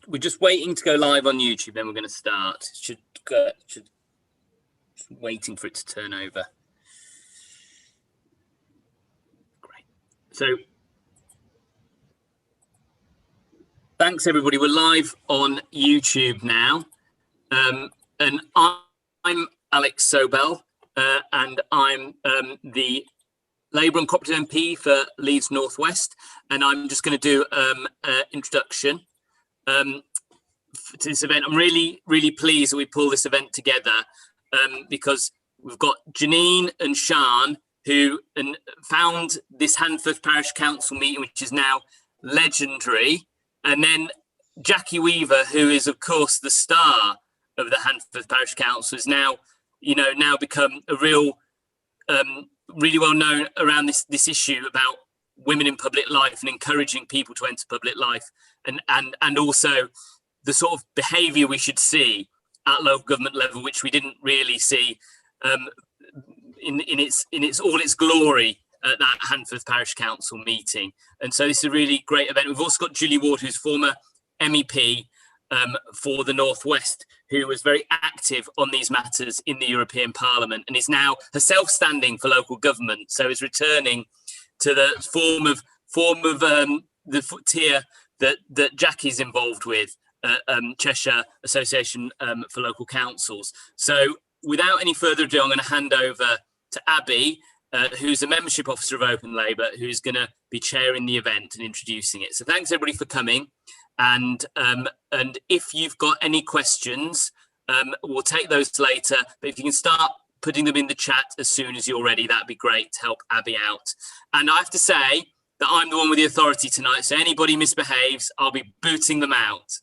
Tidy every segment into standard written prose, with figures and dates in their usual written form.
we're just waiting to go live on YouTube, then we're going to start. Should waiting for it to turn over. Great. So thanks everybody. We're live on YouTube now, and I'm Alex Sobel, and I'm the Labour and Cooperative MP for Leeds North West, and I'm just going to do an introduction to this event. I'm really pleased that we pull this event together because we've got Janine and Sian who found this Handforth Parish Council meeting, which is now legendary, and then Jackie Weaver, who is of course the star of the Handforth Parish Council, is now become a real really well known around this issue about women in public life and encouraging people to enter public life, and also the sort of behaviour we should see at local government level, which we didn't really see in all its glory at that Handforth Parish Council meeting. And so this is a really great event. We've also got Julie Ward, who's former MEP for the North West, who was very active on these matters in the European Parliament and is now herself standing for local government. So is returning to the form of the tier that Jackie's involved with, Cheshire Association for Local Councils. So without any further ado, I'm going to hand over to Abby, who's a membership officer of Open Labour, who's going to be chairing the event and introducing it. So thanks everybody for coming. And if you've got any questions, we'll take those later. But if you can start putting them in the chat as soon as you're ready, that'd be great to help Abby out. And I have to say that I'm the one with the authority tonight. So anybody misbehaves, I'll be booting them out.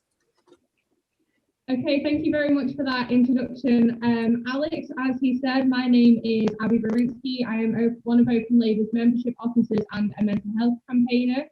Okay, thank you very much for that introduction. Alex, as he said, my name is Abby Barinsky. I am one of Open Labour's membership officers and a mental health campaigner.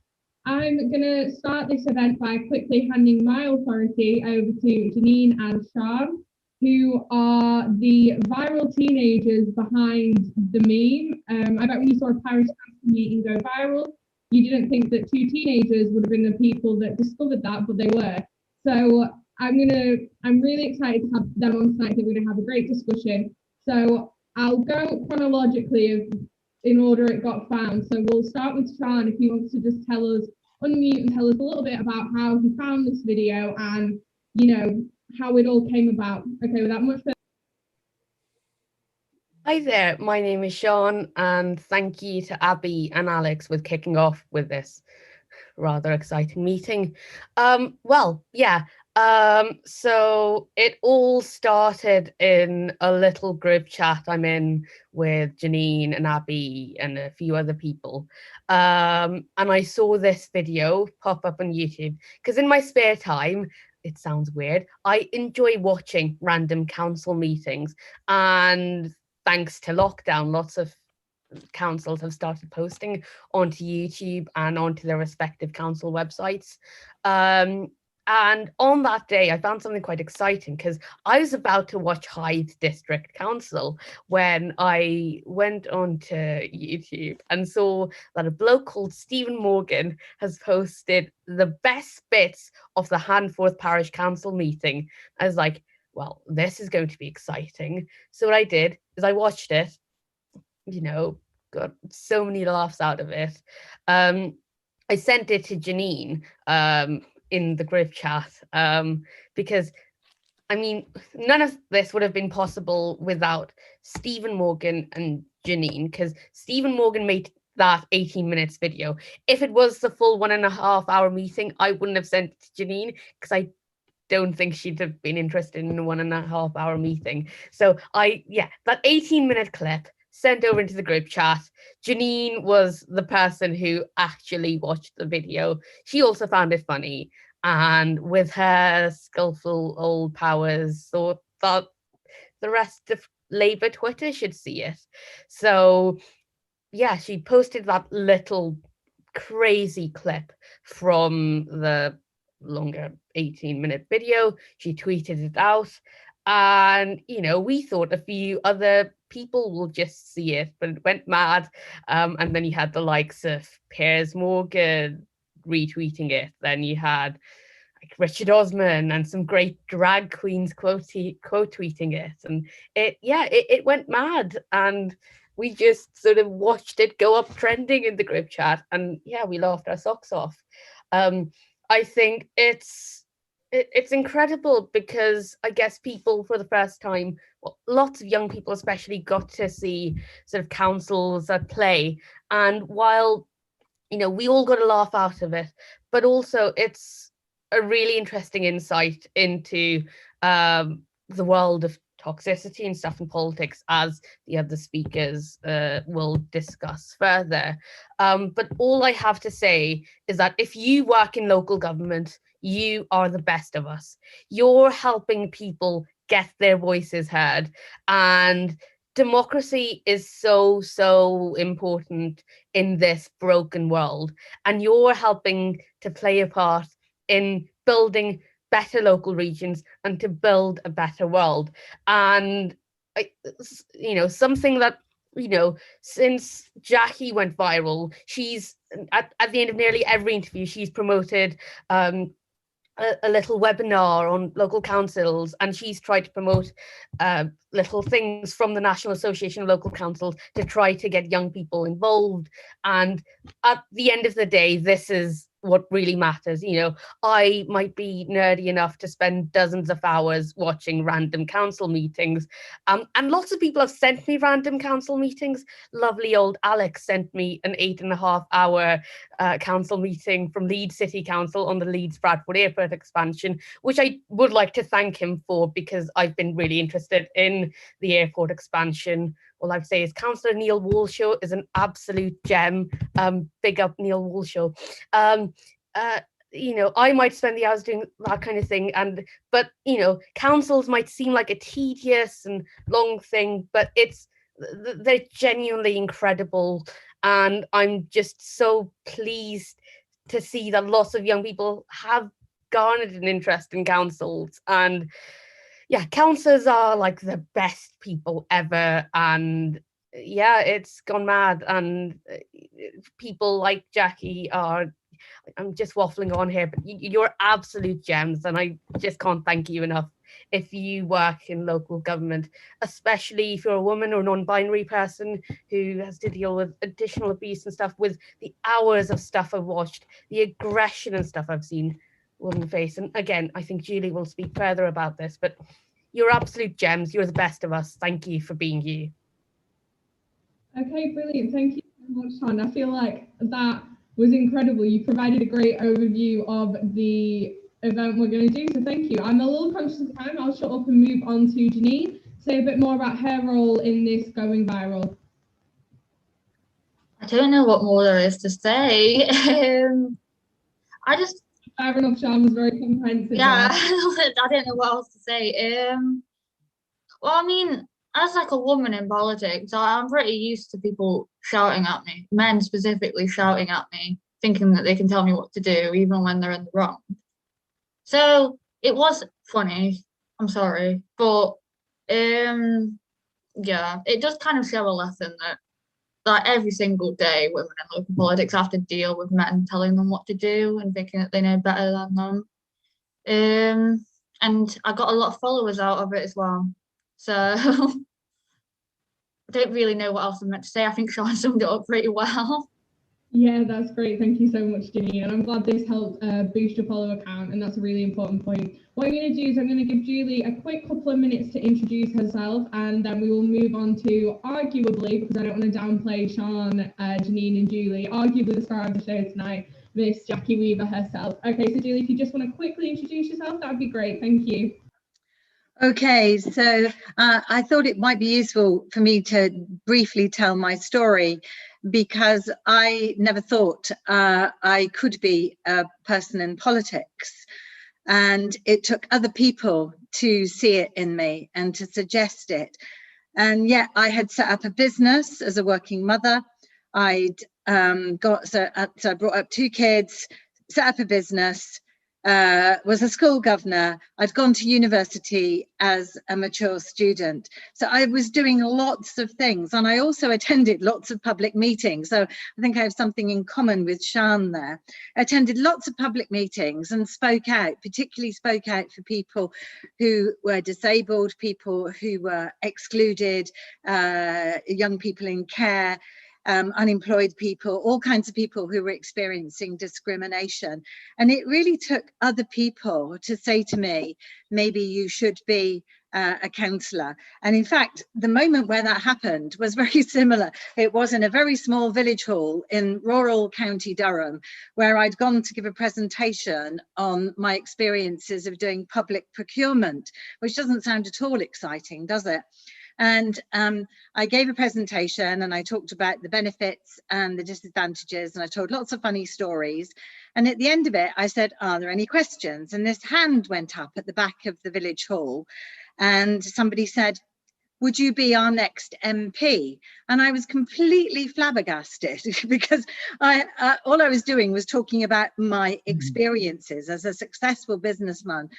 I'm going to start this event by quickly handing my authority over to Janine and Sian, who are the viral teenagers behind the meme. I bet when you saw a parish council meeting go viral, you didn't think that two teenagers would have been the people that discovered that, but they were. So I'm really excited to have them on site. We're going to have a great discussion. So I'll go chronologically in order it got found. So we'll start with Sian, if he wants to just unmute and tell us a little bit about how he found this video and, how it all came about. Okay, without much further. Hi there, my name is Sian, and thank you to Abby and Alex with kicking off with this rather exciting meeting. So it all started in a little group chat I'm in with Janine and Abby and a few other people. And I saw this video pop up on YouTube because in my spare time, it sounds weird, I enjoy watching random council meetings, and thanks to lockdown, lots of councils have started posting onto YouTube and onto their respective council websites. And on that day, I found something quite exciting because I was about to watch Hyde District Council when I went onto YouTube and saw that a bloke called Stephen Morgan has posted the best bits of the Handforth Parish Council meeting. I was like, well, this is going to be exciting. So what I did is I watched it, got so many laughs out of it. I sent it to Janine in the group chat because none of this would have been possible without Stephen Morgan and Janine, because Stephen Morgan made that 18 minutes video. If it was the full 1.5 hour meeting, I wouldn't have sent it to Janine because I don't think she'd have been interested in a 1.5 hour meeting. So that 18-minute clip sent over into the group chat. Janine was the person who actually watched the video. She also found it funny, and with her skillful old powers, thought that the rest of Labour Twitter should see it. So yeah, she posted that little crazy clip from the longer 18-minute video. She tweeted it out, and we thought a few other people will just see it, but it went mad. And then you had the likes of Piers Morgan retweeting it. Then you had, I like Richard Osman and some great drag queens quote tweeting it, and it went mad, and we just sort of watched it go up trending in the group chat, and we laughed our socks off. I think it's incredible because I guess people for the first time, well, lots of young people especially, got to see sort of councils at play, and while we all got a laugh out of it, but also it's a really interesting insight into the world of toxicity and stuff in politics, as the other speakers will discuss further. But all I have to say is that if you work in local government, you are the best of us. You're helping people get their voices heard, and democracy is so important in this broken world, and you're helping to play a part in building better local regions and to build a better world. And something that since Jackie went viral, she's at the end of nearly every interview, she's promoted a little webinar on local councils, and she's tried to promote little things from the National Association of Local Councils to try to get young people involved. And at the end of the day, this is what really matters. I might be nerdy enough to spend dozens of hours watching random council meetings, and lots of people have sent me random council meetings. Lovely old Alex sent me an 8.5-hour council meeting from Leeds City Council on the Leeds Bradford Airport expansion, which I would like to thank him for, because I've been really interested in the airport expansion. All I'd say is Councillor Neil Walshaw is an absolute gem. Big up Neil Walshaw. I might spend the hours doing that kind of thing, but councils might seem like a tedious and long thing, but they're genuinely incredible, and I'm just so pleased to see that lots of young people have garnered an interest in councils. And councillors are like the best people ever, and it's gone mad, and people like Jackie are, I'm just waffling on here, but you're absolute gems, and I just can't thank you enough if you work in local government, especially if you're a woman or non-binary person who has to deal with additional abuse and stuff, with the hours of stuff I've watched, the aggression and stuff I've seen women face. And again, I think Julie will speak further about this, but you're absolute gems. You're the best of us. Thank you for being you. Okay, brilliant. Thank you so much, Hon. I feel like that was incredible. You provided a great overview of the event we're going to do, so thank you. I'm a little conscious of time. I'll shut up and move on to Janine, say a bit more about her role in this going viral. I don't know what more there is to say. Fair enough, Sean was very comprehensive. Yeah, I don't know what else to say. Well, I mean, as like a woman in politics, I'm pretty used to people shouting at me, men specifically shouting at me, thinking that they can tell me what to do, even when they're in the wrong. So it was funny, I'm sorry, but it does kind of show a lesson that every single day women in local politics have to deal with men telling them what to do and thinking that they know better than them. And I got a lot of followers out of it as well. So I don't really know what else I'm meant to say. I think Sean summed it up pretty well. Yeah, that's great. Thank you so much, Janine. And I'm glad this helped boost your follower count, and that's a really important point. What I'm going to do is I'm going to give Julie a quick couple of minutes to introduce herself, and then we will move on to, arguably, because I don't want to downplay Sean, Janine and Julie, arguably the star of the show tonight, Miss Jackie Weaver herself. Okay, so Julie, if you just want to quickly introduce yourself, that would be great. Thank you. Okay, so I thought it might be useful for me to briefly tell my story, because I never thought I could be a person in politics, and it took other people to see it in me and to suggest it. And yet I had set up a business as a working mother. I brought up 2 kids, set up a business, was a school governor. I'd gone to university as a mature student. So I was doing lots of things, and I also attended lots of public meetings. So I think I have something in common with Sian there. I attended lots of public meetings and spoke out, particularly spoke out for people who were disabled, people who were excluded, young people in care, unemployed people, all kinds of people who were experiencing discrimination. And it really took other people to say to me, maybe you should be a counsellor. And in fact, the moment where that happened was very similar. It was in a very small village hall in rural County Durham, where I'd gone to give a presentation on my experiences of doing public procurement, which doesn't sound at all exciting, does it? And I gave a presentation and I talked about the benefits and the disadvantages, and I told lots of funny stories. And at the end of it, I said, are there any questions? And this hand went up at the back of the village hall, and somebody said, would you be our next MP? And I was completely flabbergasted because all I was doing was talking about my experiences as a successful businesswoman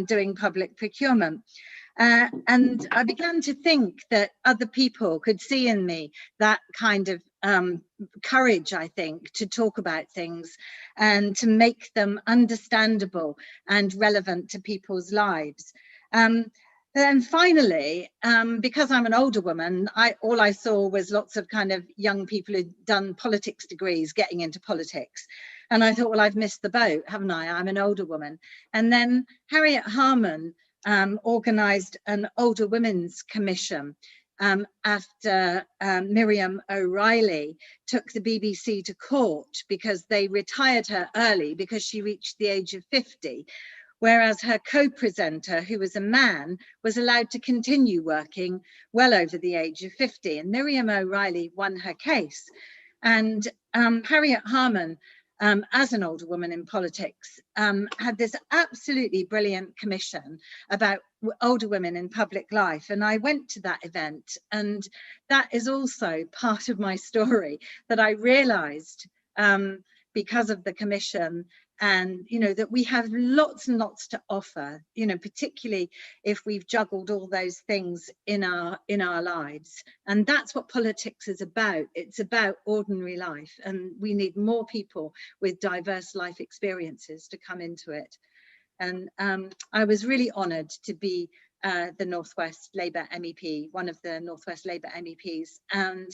doing public procurement. And I began to think that other people could see in me that kind of courage, I think, to talk about things and to make them understandable and relevant to people's lives. Then finally, because I'm an older woman, all I saw was lots of kind of young people who'd done politics degrees getting into politics. And I thought, well, I've missed the boat, haven't I? I'm an older woman. And then Harriet Harman organised an older women's commission after Miriam O'Reilly took the BBC to court because they retired her early because she reached the age of 50. Whereas her co-presenter, who was a man, was allowed to continue working well over the age of 50. And Miriam O'Reilly won her case. And Harriet Harman, as an older woman in politics, had this absolutely brilliant commission about older women in public life. And I went to that event. And that is also part of my story, that I realized because of the commission, and that we have lots and lots to offer, particularly if we've juggled all those things in our lives. And that's what politics is about. It's about ordinary life, and we need more people with diverse life experiences to come into it. And I was really honoured to be the Northwest Labour MEP, one of the Northwest Labour MEPs, and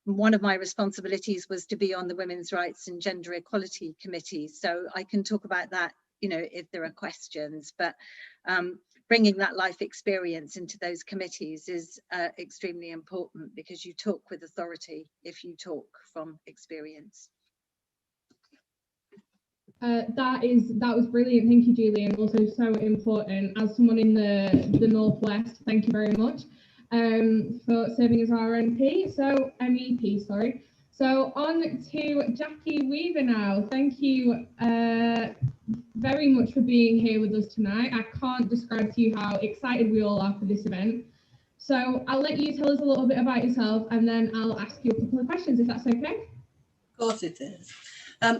one of my responsibilities was to be on the Women's Rights and Gender Equality Committee. So I can talk about that, if there are questions, but bringing that life experience into those committees is extremely important, because you talk with authority if you talk from experience. That was brilliant. Thank you, Julie, and also so important. As someone in the Northwest, thank you very much. For serving as our MEP, sorry. So on to Jackie Weaver now. Thank you very much for being here with us tonight. I can't describe to you how excited we all are for this event. So I'll let you tell us a little bit about yourself, and then I'll ask you a couple of questions, if that's okay. Of course it is.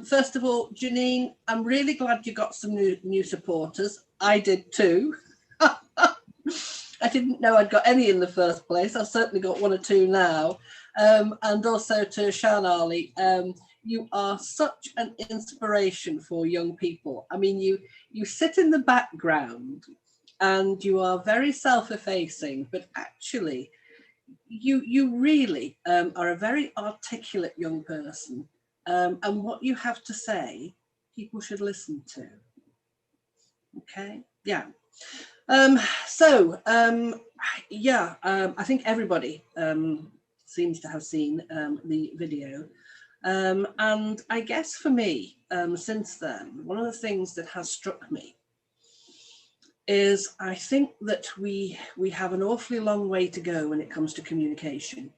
First of all, Janine, I'm really glad you got some new supporters. I did too. I didn't know I'd got any in the first place. I've certainly got one or two now. And also to Sian Ali, you are such an inspiration for young people. I mean, you sit in the background and you are very self-effacing, but actually you really are a very articulate young person. And what you have to say, people should listen to. Okay, yeah. I think everybody seems to have seen the video. And I guess for me, since then, one of the things that has struck me is I think that we have an awfully long way to go when it comes to communication.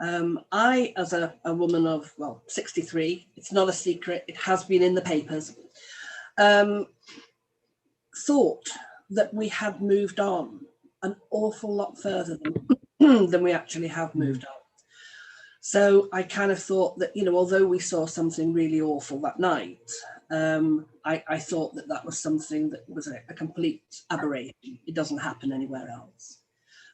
I, as a woman of, 63, it's not a secret, it has been in the papers, thought that we had moved on an awful lot further than we actually have moved on. So I kind of thought that, although we saw something really awful that night, I thought that that was something that was a complete aberration. It doesn't happen anywhere else.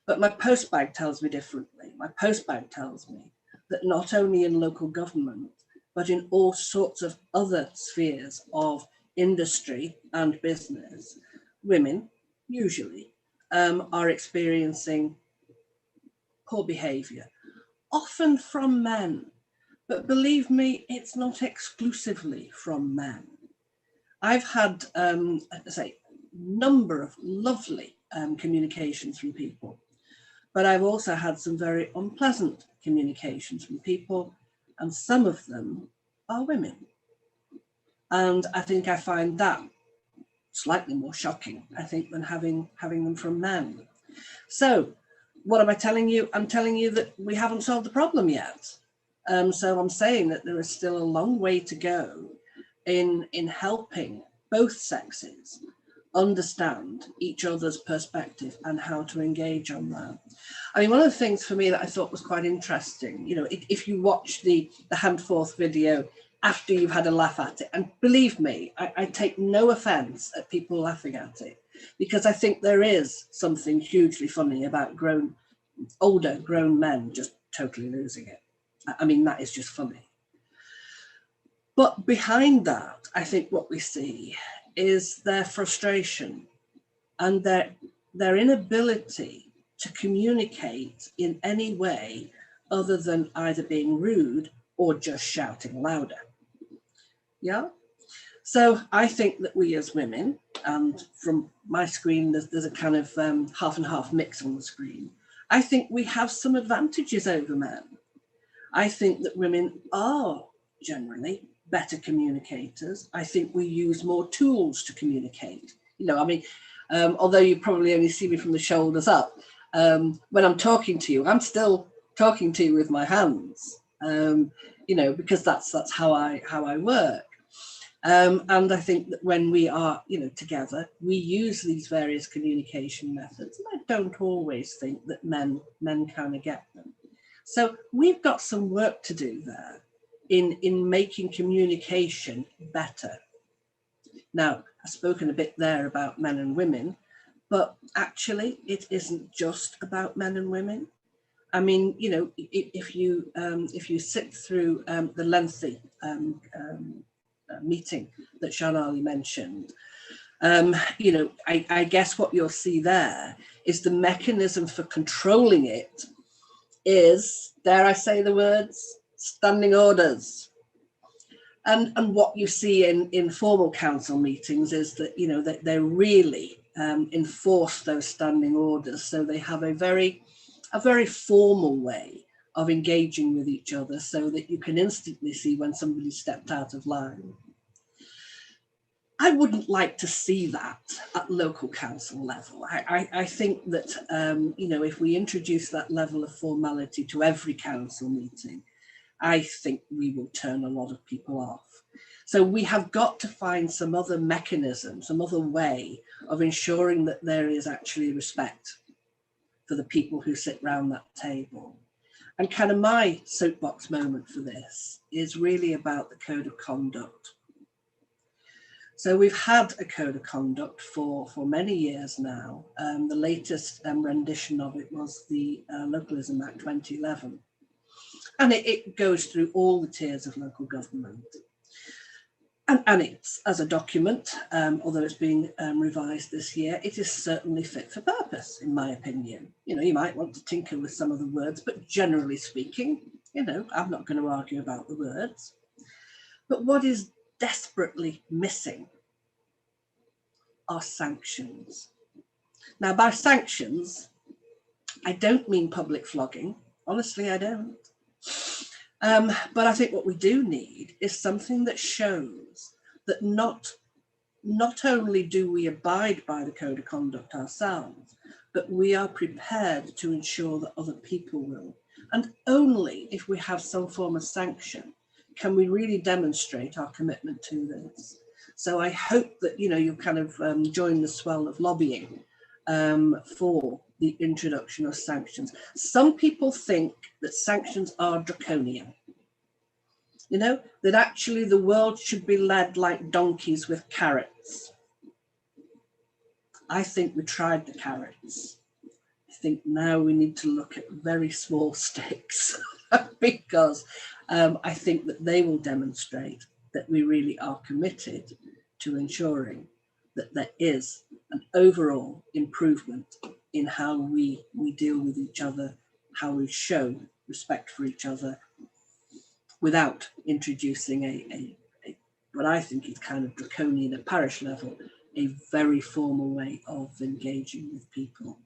But my postbag tells me differently. My postbag tells me that not only in local government, but in all sorts of other spheres of industry and business, women usually are experiencing poor behaviour, often from men. But believe me, it's not exclusively from men. I've had, a number of lovely communications from people, but I've also had some very unpleasant communications from people, and some of them are women. And I think I find that slightly more shocking, I think, than having them from men. So what am I telling you? I'm telling you that we haven't solved the problem yet. So I'm saying that there is still a long way to go in helping both sexes understand each other's perspective and how to engage on that. I mean, one of the things for me that I thought was quite interesting, you know, if you watch the Handforth video after you've had a laugh at it, and believe me, I take no offense at people laughing at it, because I think there is something hugely funny about older grown men just totally losing it. I mean, that is just funny. But behind that, I think what we see is their frustration and their inability to communicate in any way other than either being rude or just shouting louder. Yeah. So I think that we as women, and from my screen, there's a kind of half and half mix on the screen. I think we have some advantages over men. I think that women are generally better communicators. I think we use more tools to communicate. You know, I mean, although you probably only see me from the shoulders up, when I'm talking to you, I'm still talking to you with my hands, you know, because that's how I work. And I think that when we are, you know, together, we use these various communication methods, and I don't always think that men kind of get them. So we've got some work to do there in making communication better. Now, I've spoken a bit there about men and women, but actually it isn't just about men and women. I mean, you know, if you sit through the lengthy meeting that Shanali mentioned, you know, I guess what you'll see there is the mechanism for controlling it is, dare I say the words, standing orders. And what you see in formal council meetings is that, you know, that they really enforce those standing orders. So they have a very formal way of engaging with each other, so that you can instantly see when somebody stepped out of line. I wouldn't like to see that at local council level. I think that, you know, if we introduce that level of formality to every council meeting, I think we will turn a lot of people off. So we have got to find some other mechanism, some other way of ensuring that there is actually respect for the people who sit round that table. And kind of my soapbox moment for this is really about the code of conduct. So we've had a code of conduct for many years now. The latest rendition of it was the Localism Act 2011. And it goes through all the tiers of local government. And it's, as a document, although it's being revised this year, it is certainly fit for purpose, in my opinion. You know, you might want to tinker with some of the words, but generally speaking, you know, I'm not going to argue about the words. But what is desperately missing are sanctions. Now, by sanctions, I don't mean public flogging. Honestly, I don't. But I think what we do need is something that shows that not only do we abide by the code of conduct ourselves, but we are prepared to ensure that other people will. And only if we have some form of sanction can we really demonstrate our commitment to this. So I hope that, you know, you'll kind of join the swell of lobbying for the introduction of sanctions. Some people think that sanctions are draconian. You know, that actually the world should be led like donkeys with carrots. I think we tried the carrots. I think now we need to look at very small sticks because I think that they will demonstrate that we really are committed to ensuring that there is an overall improvement in how we deal with each other, how we show respect for each other, without introducing a what I think is kind of draconian at parish level, a very formal way of engaging with people.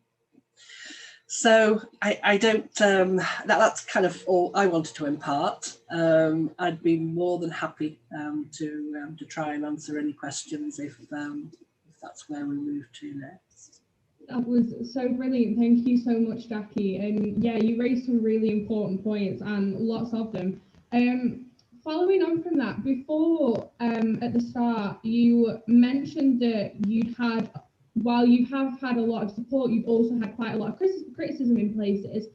So I don't, that's kind of all I wanted to impart. I'd be more than happy to try and answer any questions if that's where we move to next. That was so brilliant. Thank you so much, Jackie. And yeah, you raised some really important points and lots of them. Following on from that, before at the start, you mentioned that while you have had a lot of support, you've also had quite a lot of criticism in places.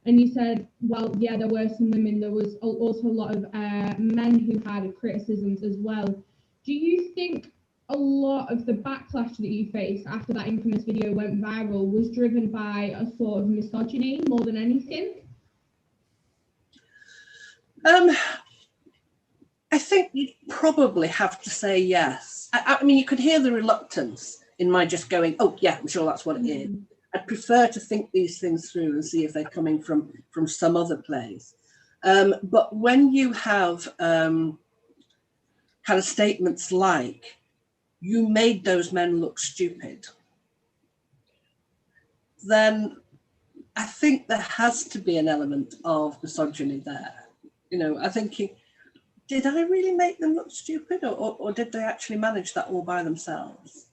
And you said, well, yeah, there were some women, there was also a lot of men who had criticisms as well. Do you think a lot of the backlash that you faced after that infamous video went viral was driven by a sort of misogyny more than anything? I think you'd probably have to say yes. I mean, you could hear the reluctance in my just going, oh yeah, I'm sure that's what it is. I'd prefer to think these things through and see if they're coming from some other place. But when you have kind of statements like, you made those men look stupid, then I think there has to be an element of misogyny there. You know, I think, did I really make them look stupid, or did they actually manage that all by themselves?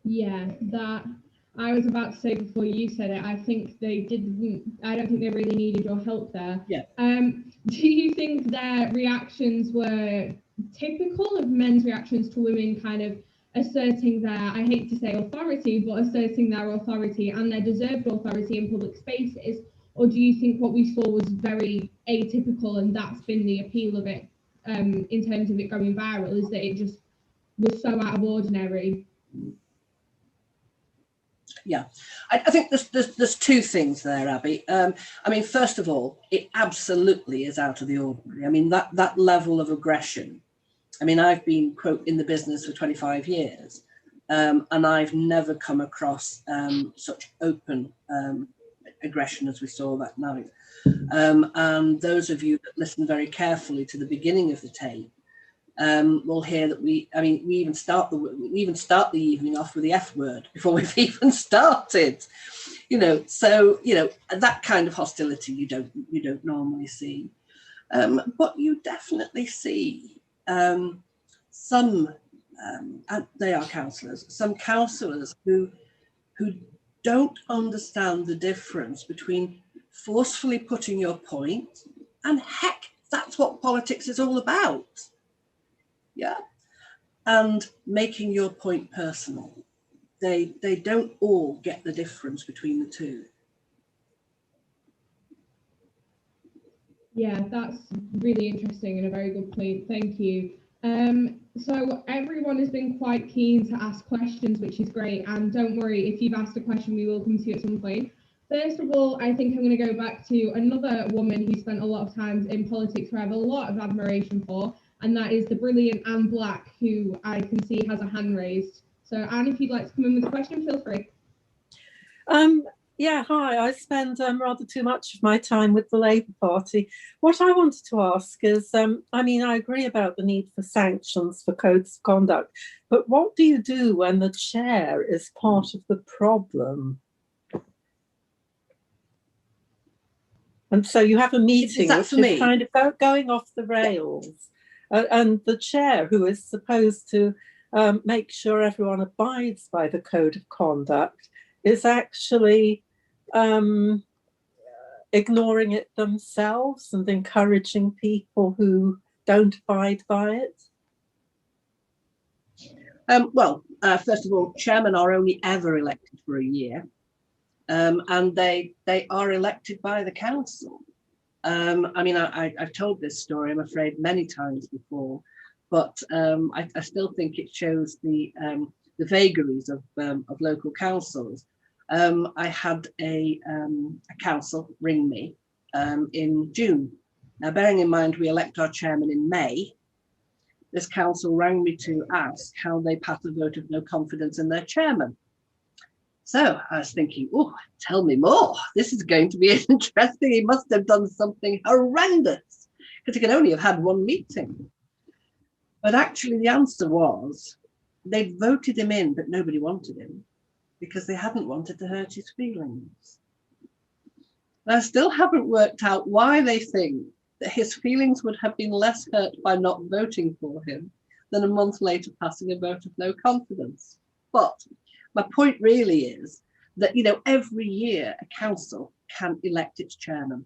Yeah, that I was about to say before you said it, I think they didn't, I don't think they really needed your help there. Yeah. Do you think their reactions were typical of men's reactions to women kind of asserting their, I hate to say authority, but asserting their authority and their deserved authority in public spaces? Or do you think what we saw was very atypical and that's been the appeal of it in terms of it going viral, is that it just was so out of ordinary? Yeah, I think there's two things there, Abby. I mean, first of all, it absolutely is out of the ordinary. I mean, that level of aggression. I mean, I've been, quote, in the business for 25 years, and I've never come across such open aggression as we saw that night. And those of you that listen very carefully to the beginning of the tape will hear that we even start the evening off with the F word before we've even started. You know, so you know that kind of hostility you don't normally see, but you definitely see some. And they are counsellors. Some counsellors who don't understand the difference between forcefully putting your point, and heck, that's what politics is all about. Yeah, and making your point personal. They don't all get the difference between the two. Yeah, that's really interesting and a very good point. Thank you. So everyone has been quite keen to ask questions, which is great. And don't worry, if you've asked a question, we will come to you at some point. First of all, I think I'm going to go back to another woman who spent a lot of time in politics who I have a lot of admiration for, and that is the brilliant Anne Black, who I can see has a hand raised. So Anne, if you'd like to come in with a question, feel free. Yeah, hi. I spend rather too much of my time with the Labour Party. What I wanted to ask is, I mean, I agree about the need for sanctions for codes of conduct, but what do you do when the chair is part of the problem? And so you have a meeting which is kind of going off the rails, and the chair, who is supposed to make sure everyone abides by the code of conduct, is actually ignoring it themselves and encouraging people who don't abide by it? Well, first of all, chairmen are only ever elected for a year, and they are elected by the council. I mean, I've told this story, I'm afraid, many times before, but I still think it shows the vagaries of local councils. I had a council ring me in June. Now, bearing in mind we elect our chairman in May, this council rang me to ask how they pass a vote of no confidence in their chairman. So I was thinking, oh, tell me more. This is going to be interesting. He must have done something horrendous because he could only have had one meeting. But actually the answer was they'd voted him in, but nobody wanted him because they hadn't wanted to hurt his feelings. And I still haven't worked out why they think that his feelings would have been less hurt by not voting for him than a month later passing a vote of no confidence. But my point really is that, you know, every year a council can elect its chairman.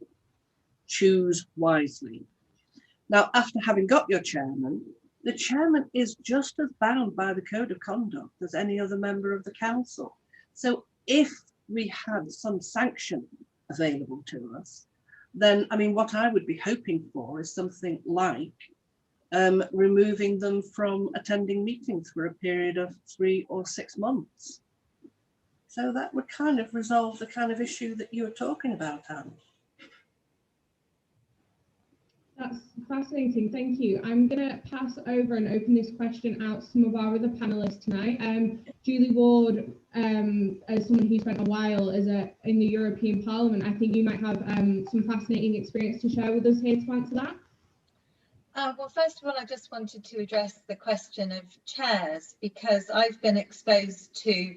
Choose wisely. Now, after having got your chairman, the chairman is just as bound by the code of conduct as any other member of the council. So if we had some sanction available to us, then, I mean, what I would be hoping for is something like removing them from attending meetings for a period of 3 or 6 months. So that would kind of resolve the kind of issue that you were talking about, Anne. That's fascinating, thank you. I'm going to pass over and open this question out to some of our other panelists tonight. Julie Ward, as someone who spent a while in the European Parliament, I think you might have some fascinating experience to share with us here to answer that. Well, first of all, I just wanted to address the question of chairs, because I've been exposed to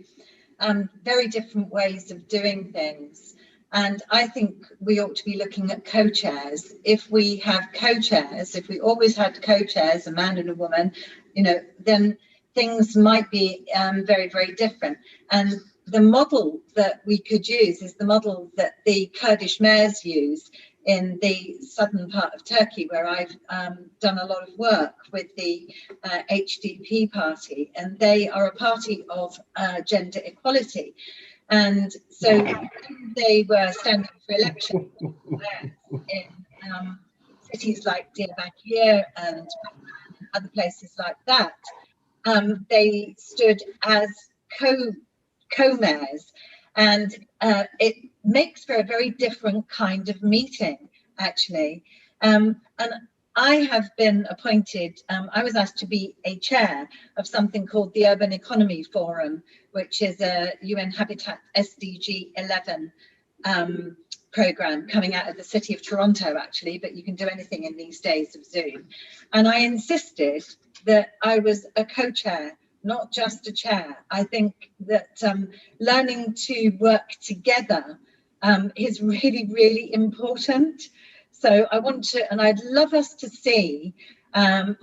very different ways of doing things. And I think we ought to be looking at co-chairs. If we have co-chairs, if we always had co-chairs, a man and a woman, you know, then things might be very, very different. And the model that we could use is the model that the Kurdish mayors use in the southern part of Turkey, where I've done a lot of work with the HDP party, and they are a party of gender equality. And so they were standing for election in cities like Diyarbakir and other places like that. They stood as co-mayors, and it makes for a very different kind of meeting, actually. And I have been appointed, I was asked to be a chair of something called the Urban Economy Forum, which is a UN Habitat SDG 11 program coming out of the city of Toronto, actually, but you can do anything in these days of Zoom. And I insisted that I was a co-chair, not just a chair. I think that learning to work together is really, really important. So I want to, and I'd love us to see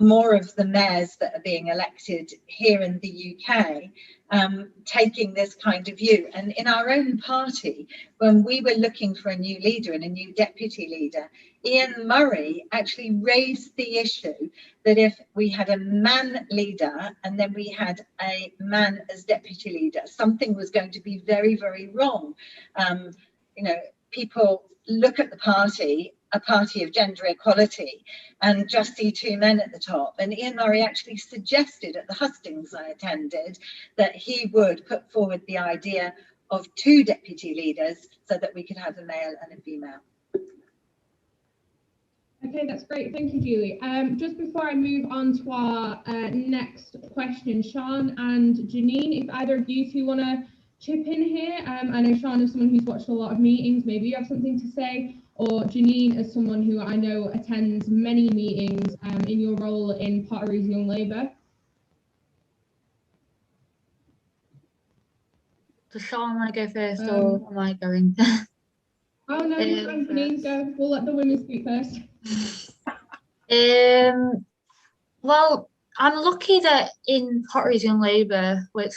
more of the mayors that are being elected here in the UK taking this kind of view. And in our own party, when we were looking for a new leader and a new deputy leader, Ian Murray actually raised the issue that if we had a man leader and then we had a man as deputy leader, something was going to be very, very wrong. You know, people look at the party, a party of gender equality, and just see 2 men at the top. And Ian Murray actually suggested at the hustings I attended that he would put forward the idea of 2 deputy leaders so that we could have a male and a female. Okay, that's great. Thank you, Julie. Just before I move on to our next question, Sean and Janine, if either of you two want to chip in here. I know Sean is someone who's watched a lot of meetings. Maybe you have something to say. Or Janine, as someone who I know attends many meetings in your role in Potteries Young Labour. Does Sean want to go first, or am I going? Oh no, Janine, go. We'll let the women speak first. Well, I'm lucky that in Potteries Young Labour, which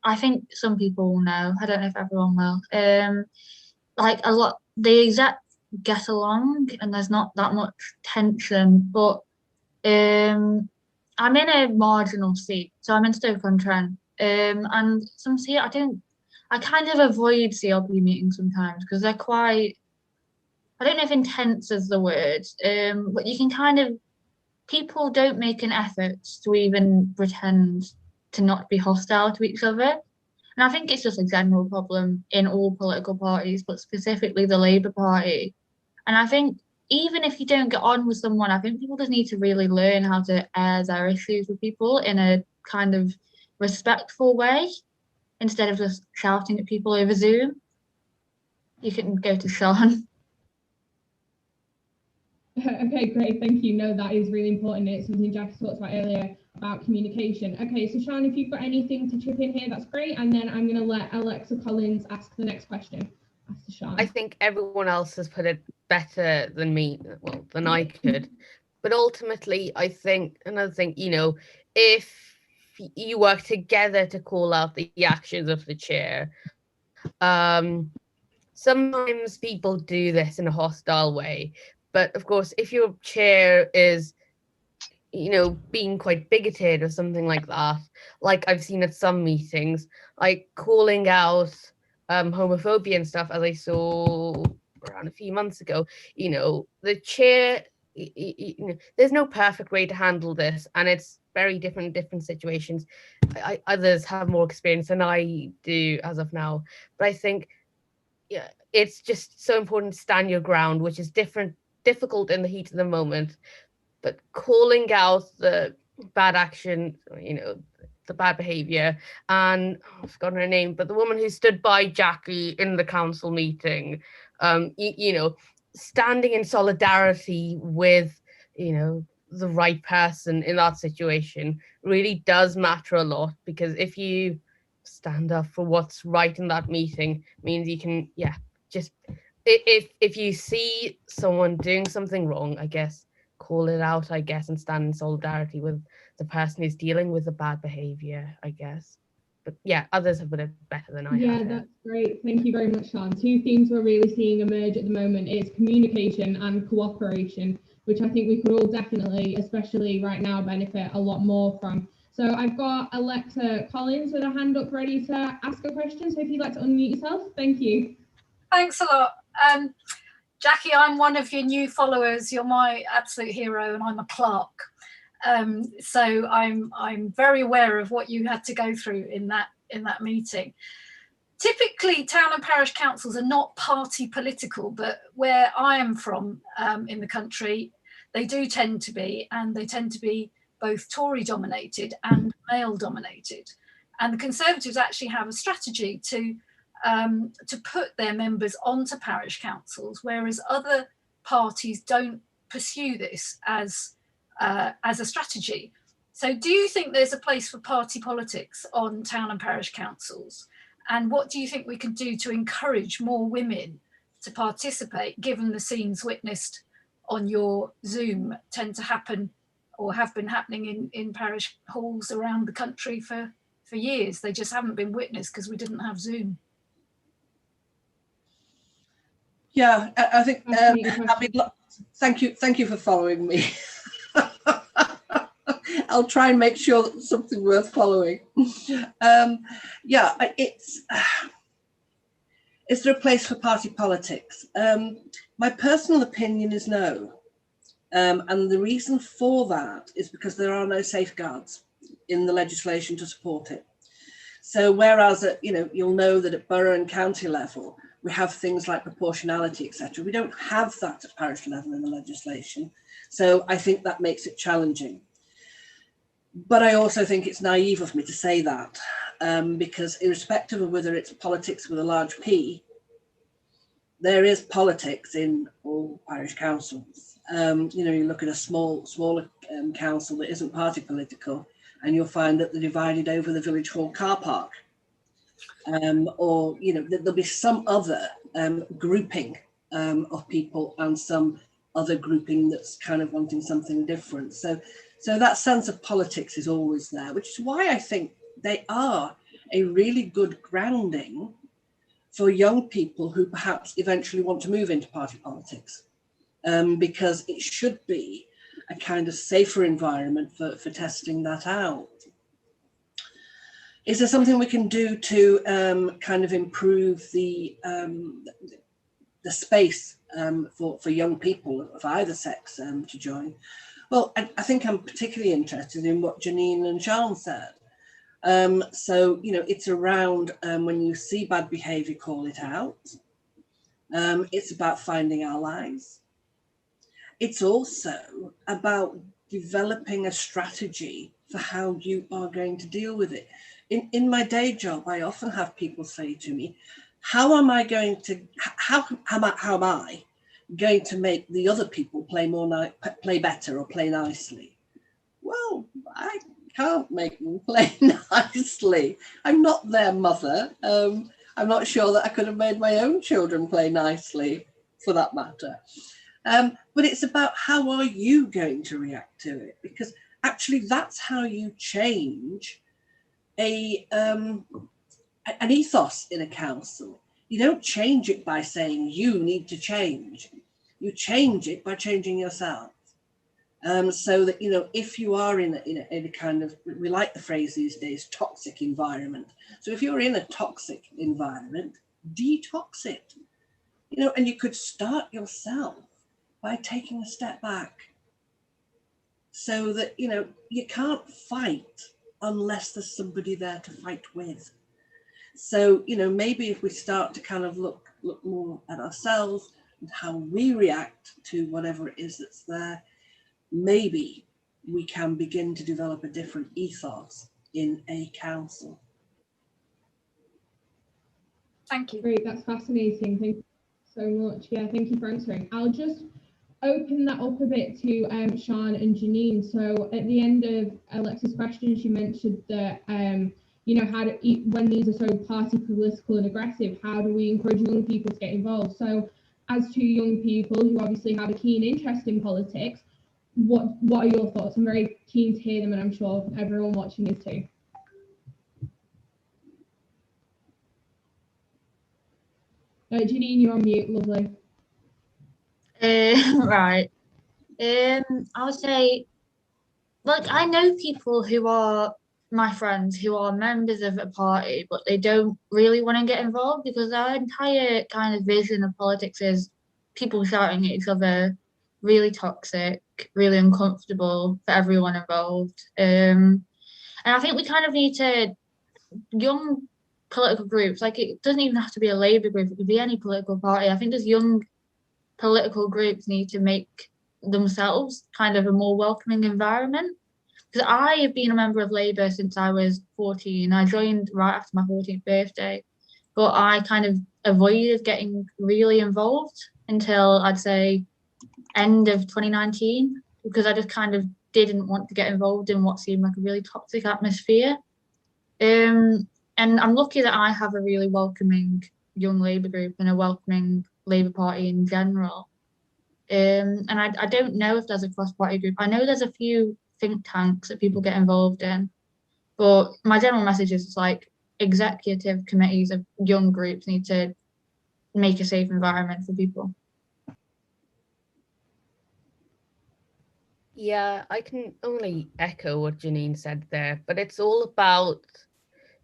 I think some people will know, I don't know if everyone will, like a lot, the exec get along and there's not that much tension, but I'm in a marginal seat, so I'm in Stoke-on-Trent, and some seat I kind of avoid CLP meetings sometimes because they're quite I don't know if intense is the word, but you can kind of, people don't make an effort to even pretend to not be hostile to each other. And I think it's just a general problem in all political parties, but specifically the Labour Party. And I think even if you don't get on with someone, I think people just need to really learn how to air their issues with people in a kind of respectful way, instead of just shouting at people over Zoom. You can go to Sean. Okay, great, thank you. No, that is really important. It's something Jackie talked about earlier about communication. Okay, so Sean, if you've got anything to chip in here, that's great. And then I'm going to let Alexa Collins ask the next question. After Sean. I think everyone else has put it better than me, well, than I could. But ultimately, I think another thing, you know, if you work together to call out the actions of the chair, sometimes people do this in a hostile way. But of course, if your chair is, you know, being quite bigoted or something like that, like I've seen at some meetings, like calling out homophobia and stuff, as I saw around a few months ago, you know, the chair, you know, there's no perfect way to handle this, and it's very different in different situations. Others have more experience than I do as of now, but I think, yeah, it's just so important to stand your ground, which is difficult in the heat of the moment, but calling out the bad action, you know, the bad behavior. And I've forgotten her name, but the woman who stood by Jackie in the council meeting, you know, standing in solidarity with, you know, the right person in that situation really does matter a lot, because if you stand up for what's right in that meeting, means you can, yeah, just if you see someone doing something wrong, I guess, call it out, I guess, and stand in solidarity with the person who's dealing with the bad behavior, I guess. But yeah, others have put it better than I have. Yeah, that's great. Thank you very much, Sean. Two themes we're really seeing emerge at the moment is communication and cooperation, which I think we could all definitely, especially right now, benefit a lot more from. So I've got Alexa Collins with her hand up ready to ask a question. So if you'd like to unmute yourself, thank you. Thanks a lot. Jackie, I'm one of your new followers. You're my absolute hero, and I'm a clerk. So I'm very aware of what you had to go through in that meeting. Typically, town and parish councils are not party political, but where I am from in the country, they do tend to be, and they tend to be both Tory dominated and male dominated. And the Conservatives actually have a strategy to put their members onto parish councils, whereas other parties don't pursue this as a strategy. So do you think there's a place for party politics on town and parish councils? And what do you think we can do to encourage more women to participate, given the scenes witnessed on your Zoom tend to happen or have been happening in parish halls around the country for years? They just haven't been witnessed because we didn't have Zoom. Yeah, I think, thank you for following me. I'll try and make sure that it's something worth following. Yeah, is there a place for party politics? My personal opinion is no. And the reason for that is because there are no safeguards in the legislation to support it. So whereas you'll know that at borough and county level, we have things like proportionality, etc. We don't have that at parish level in the legislation. So I think that makes it challenging. But I also think it's naive of me to say that, because irrespective of whether it's politics with a large P, there is politics in all parish councils. You look at a smaller council that isn't party political, and you'll find that they're divided over the village hall car park. Or there'll be some other grouping of people and some other grouping that's kind of wanting something different. So that sense of politics is always there, which is why I think they are a really good grounding for young people who perhaps eventually want to move into party politics, because it should be a kind of safer environment for testing that out. Is there something we can do to kind of improve the the space for young people of either sex to join. Well, I think I'm particularly interested in what Janine and Sean said. So, you know, it's around when you see bad behavior, call it out. It's about finding allies. It's also about developing a strategy for how you are going to deal with it. In my day job, I often have people say to me, how am I going to make the other people play better or play nicely? Well, I can't make them play nicely. I'm not their mother. I'm not sure that I could have made my own children play nicely, for that matter. But it's about how are you going to react to it? Because actually that's how you change an ethos in a council. You don't change it by saying you need to change. You change it by changing yourself. So that, you know, if you are in a kind of, we like the phrase these days, toxic environment. So if you're in a toxic environment, detox it, you know, and you could start yourself by taking a step back, so that, you know, you can't fight unless there's somebody there to fight with. So, you know, maybe if we start to kind of look more at ourselves and how we react to whatever it is that's there, maybe we can begin to develop a different ethos in a council. Thank you. Great, that's fascinating. Thank you so much. Yeah, thank you for answering. I'll just open that up a bit to Sean and Janine. So at the end of Alexa's question, she mentioned that you know, how to, when these are so party political and aggressive, how do we encourage young people to get involved? So as two young people who obviously have a keen interest in politics, what are your thoughts? I'm very keen to hear them, and I'm sure everyone watching is too. Janine, you're on mute. Lovely. Right. I would say, like, I know people who are my friends who are members of a party, but they don't really want to get involved because our entire kind of vision of politics is people shouting at each other, really toxic, really uncomfortable for everyone involved. And I think we kind of need to, young political groups, like, it doesn't even have to be a Labour group, it could be any political party. I think those young political groups need to make themselves kind of a more welcoming environment. Because I have been a member of Labour since I was 14. I joined right after my 14th birthday, but I kind of avoided getting really involved until I'd say end of 2019, because I just kind of didn't want to get involved in what seemed like a really toxic atmosphere. And I'm lucky that I have a really welcoming young Labour group and a welcoming Labour Party in general. And I don't know if there's a cross-party group. I know there's a few think tanks that people get involved in, but my general message is like executive committees of young groups need to make a safe environment for people. Yeah, I can only echo what Janine said there, but it's all about,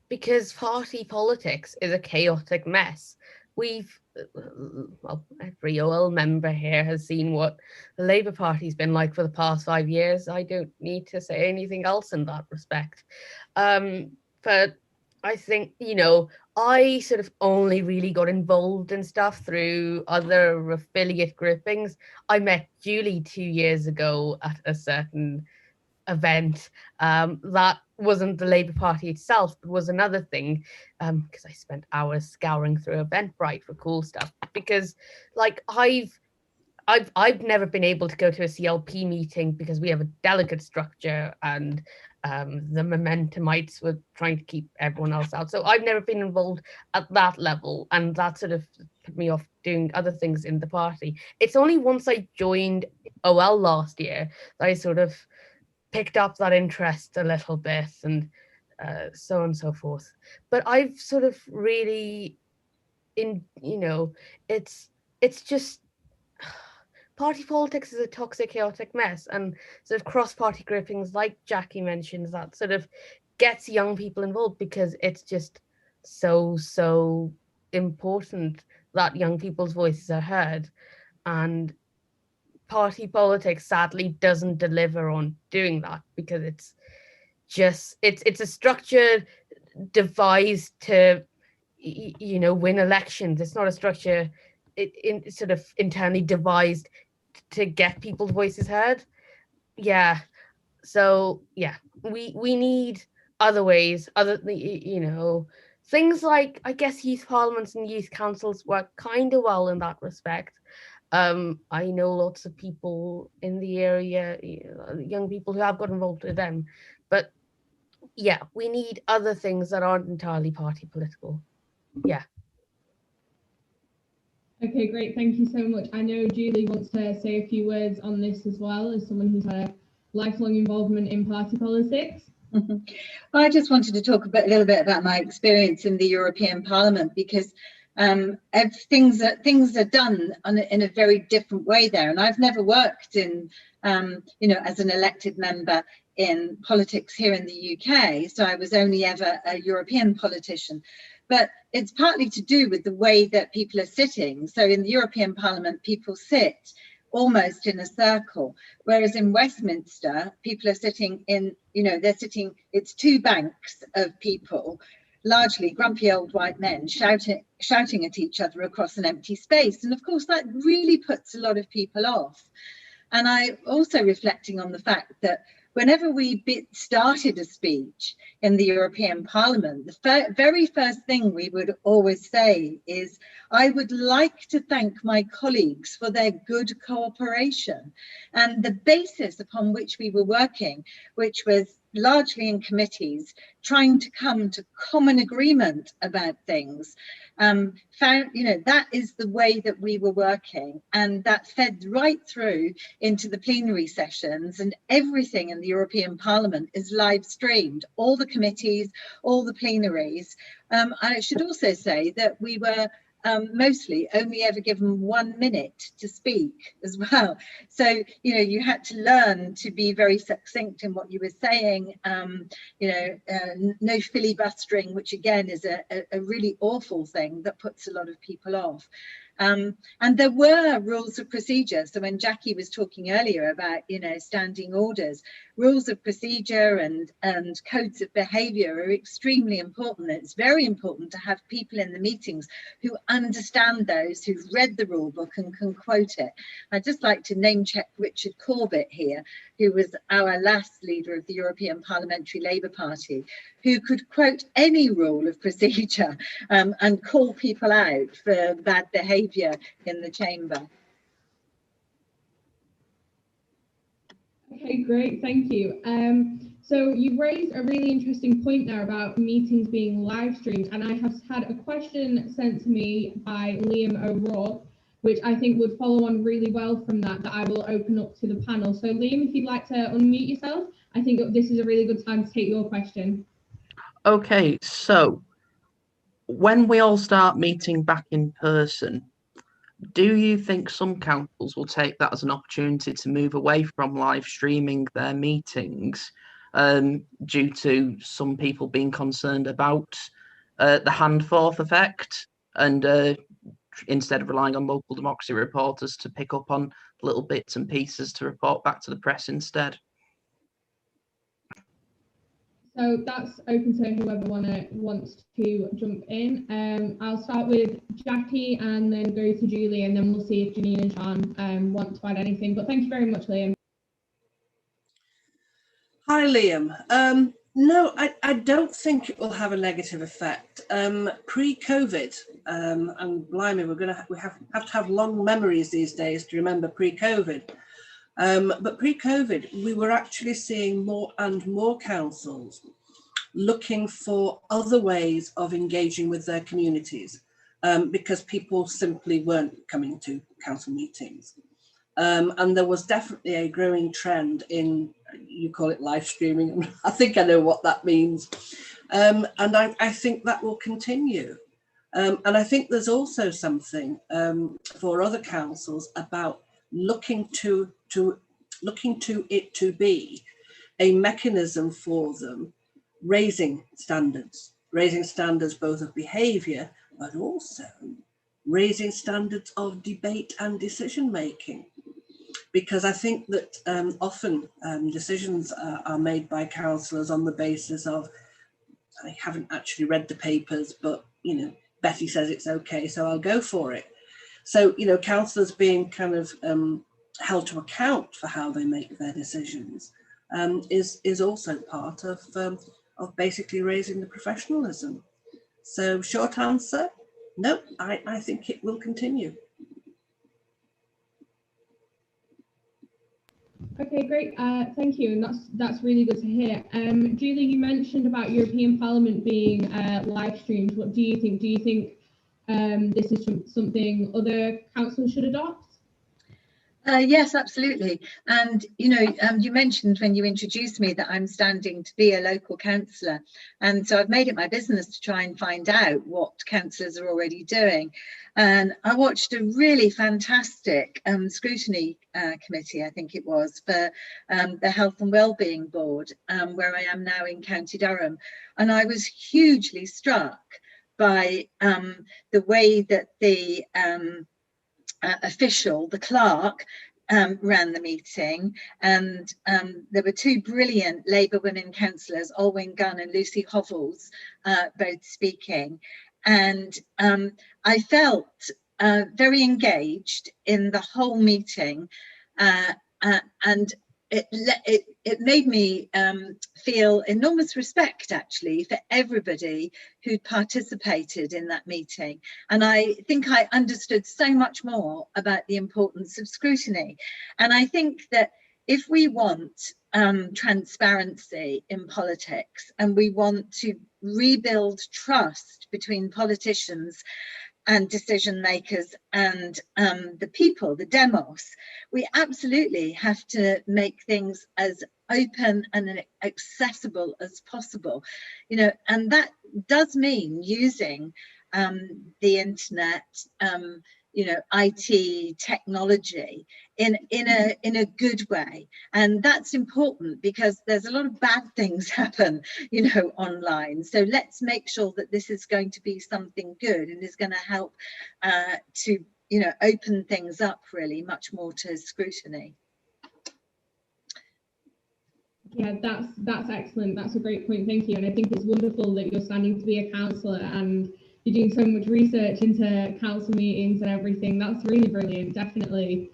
because party politics is a chaotic mess. Well, every OL member here has seen what the Labour Party's been like for the past 5 years. I don't need to say anything else in that respect. But I think, you know, I sort of only really got involved in stuff through other affiliate groupings. I met Julie 2 years ago at a certain event that wasn't the Labour Party itself, but was another thing, because I spent hours scouring through Eventbrite for cool stuff, because like I've never been able to go to a CLP meeting because we have a delegate structure and the Momentumites were trying to keep everyone else out. So I've never been involved at that level, and that sort of put me off doing other things in the party. It's only once I joined OL last year that I sort of picked up that interest a little bit, and so on and so forth. But I've sort of really, it's just, party politics is a toxic, chaotic mess, and sort of cross-party groupings, like Jackie mentions, that sort of gets young people involved because it's just so important that young people's voices are heard. And party politics sadly doesn't deliver on doing that, because it's a structure devised to win elections. It's not a structure sort of internally devised to get people's voices heard. Yeah, so yeah, we need other ways, things like, I guess, youth parliaments and youth councils work kind of well in that respect. I know lots of people in the area, young people who have got involved with them, but yeah, we need other things that aren't entirely party political. Yeah. Okay, great. Thank you so much. I know Julie wants to say a few words on this as well, as someone who's had a lifelong involvement in party politics. Well, I just wanted to talk a little bit about my experience in the European Parliament, because things are done in a very different way there. And I've never worked in, as an elected member in politics here in the UK. So I was only ever a European politician. But it's partly to do with the way that people are sitting. So in the European Parliament, people sit almost in a circle, whereas in Westminster, people are sitting in, it's two banks of people, largely grumpy old white men shouting at each other across an empty space. And of course, that really puts a lot of people off. And I'm also reflecting on the fact that whenever we started a speech in the European Parliament, the very first thing we would always say is, I would like to thank my colleagues for their good cooperation. And the basis upon which we were working, which was largely in committees, trying to come to common agreement about things, that is the way that we were working, and that fed right through into the plenary sessions, and everything in the European Parliament is live streamed, all the committees, all the plenaries. I should also say that we were mostly only ever given 1 minute to speak as well. So, you had to learn to be very succinct in what you were saying, no filibustering, which again is a really awful thing that puts a lot of people off. And there were rules of procedure. So when Jackie was talking earlier about, standing orders, rules of procedure and codes of behaviour are extremely important. It's very important to have people in the meetings who understand those, who've read the rule book and can quote it. I'd just like to name check Richard Corbett here, who was our last leader of the European Parliamentary Labour Party, who could quote any rule of procedure and call people out for bad behaviour in the chamber. Okay, great, thank you. So you've raised a really interesting point there about meetings being live streamed, and I have had a question sent to me by Liam O'Rourke, which I think would follow on really well from that I will open up to the panel. So Liam, if you'd like to unmute yourself, I think this is a really good time to take your question. Okay, so when we all start meeting back in person, do you think some councils will take that as an opportunity to move away from live streaming their meetings due to some people being concerned about the hand-forth effect, and instead of relying on local democracy reporters to pick up on little bits and pieces to report back to the press instead? So that's open to whoever wants to jump in. I'll start with Jackie and then go to Julie, and then we'll see if Janine and Sean want to add anything. But thank you very much, Liam. Hi, Liam. No, I don't think it will have a negative effect. Pre-COVID, and blimey, we have to have long memories these days to remember pre-COVID. But pre-COVID, we were actually seeing more and more councils looking for other ways of engaging with their communities because people simply weren't coming to council meetings. And there was definitely a growing trend in, you call it live streaming, I think I know what that means. And I think that will continue. And I think there's also something for other councils about looking to it to be a mechanism for them raising standards both of behaviour, but also raising standards of debate and decision making. Because I think that often decisions are made by councillors on the basis of, I haven't actually read the papers, but, you know, Betty says it's okay, so I'll go for it. So, you know, councillors being kind of held to account for how they make their decisions is also part of basically raising the professionalism. So short answer, no, I think it will continue. Okay, great. Thank you, and that's really good to hear. Julie, you mentioned about European Parliament being live streamed. What do you think? Do you think this is something other councils should adopt? Yes, absolutely. And, you know, you mentioned when you introduced me that I'm standing to be a local councillor. And so I've made it my business to try and find out what councillors are already doing. And I watched a really fantastic scrutiny committee, I think it was, for the Health and Wellbeing Board, where I am now in County Durham. And I was hugely struck by the way that the official, the clerk, ran the meeting, and there were two brilliant Labour women councillors, Olwyn Gunn and Lucy Hovels, both speaking, and I felt very engaged in the whole meeting, and it made me feel enormous respect, actually, for everybody who participated in that meeting. And I think I understood so much more about the importance of scrutiny. And I think that if we want transparency in politics, and we want to rebuild trust between politicians and decision makers and the people, the demos, we absolutely have to make things as open and accessible as possible, you know, and that does mean using the internet, you know, IT technology in a good way. And that's important because there's a lot of bad things happen, you know, online. So let's make sure that this is going to be something good and is going to help to, you know, open things up really much more to scrutiny. Yeah, that's excellent. That's a great point. Thank you. And I think it's wonderful that you're standing to be a councillor and you're doing so much research into council meetings and everything. That's really brilliant. Definitely,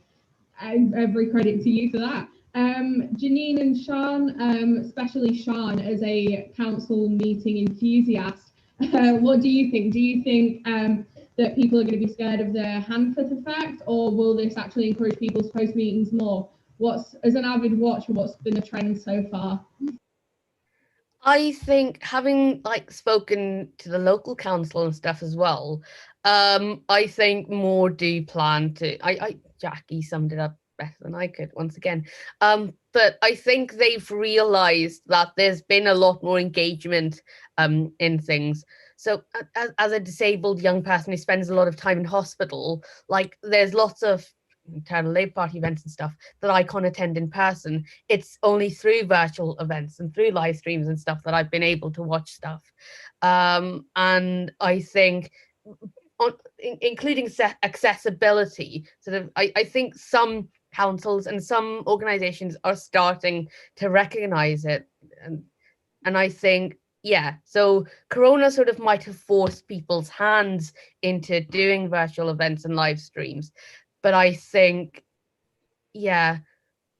every credit to you for that. Janine and Sean, especially Sean, as a council meeting enthusiast, what do you think? Do you think that people are going to be scared of the hand-foot effect, or will this actually encourage people to post meetings more? As an avid watcher, what's been the trend so far? I think, having like spoken to the local council and stuff as well, I think more do plan to. Jackie summed it up better than I could once again. But I think they've realised that there's been a lot more engagement in things. So as a disabled young person who spends a lot of time in hospital, like there's lots of internal Labour Party events and stuff that I can't attend in person. It's only through virtual events and through live streams and stuff that I've been able to watch stuff. And I think including accessibility, sort of, I think some councils and some organizations are starting to recognize it. And I think, yeah, so Corona sort of might have forced people's hands into doing virtual events and live streams. But I think, yeah,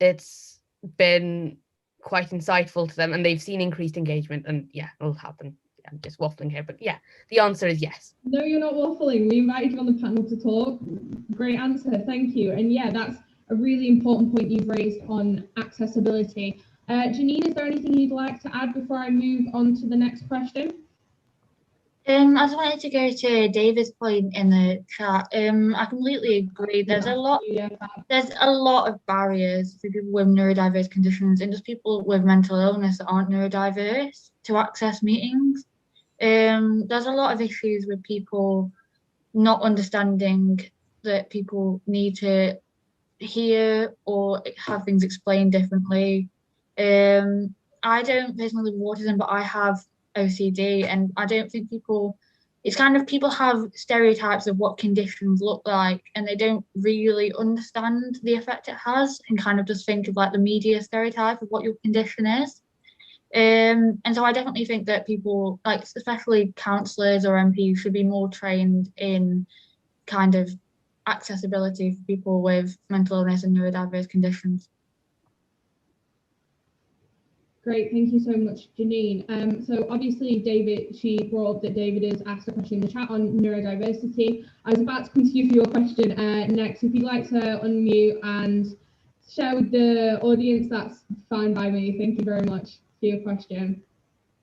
it's been quite insightful to them and they've seen increased engagement, and yeah, it'll happen. I'm just waffling here, but yeah, the answer is yes. No, you're not waffling. We invited you on the panel to talk. Great answer, thank you. And yeah, that's a really important point you've raised on accessibility. Janine, is there anything you'd like to add before I move on to the next question? I just wanted to go to David's point in the chat. I completely agree. There's a lot of barriers for people with neurodiverse conditions and just people with mental illness that aren't neurodiverse to access meetings. There's a lot of issues with people not understanding that people need to hear or have things explained differently. I don't personally live with autism, but I have OCD, and I don't think people it's kind of people have stereotypes of what conditions look like, and they don't really understand the effect it has, and kind of just think of like the media stereotype of what your condition is. And so I definitely think that people, like especially councillors or MPs, should be more trained in kind of accessibility for people with mental illness and neurodiverse conditions. Great, thank you so much, Janine. So obviously she brought up that David has asked a question in the chat on neurodiversity. I was about to come to you for your question next. If you'd like to unmute and share with the audience, that's fine by me. Thank you very much for your question.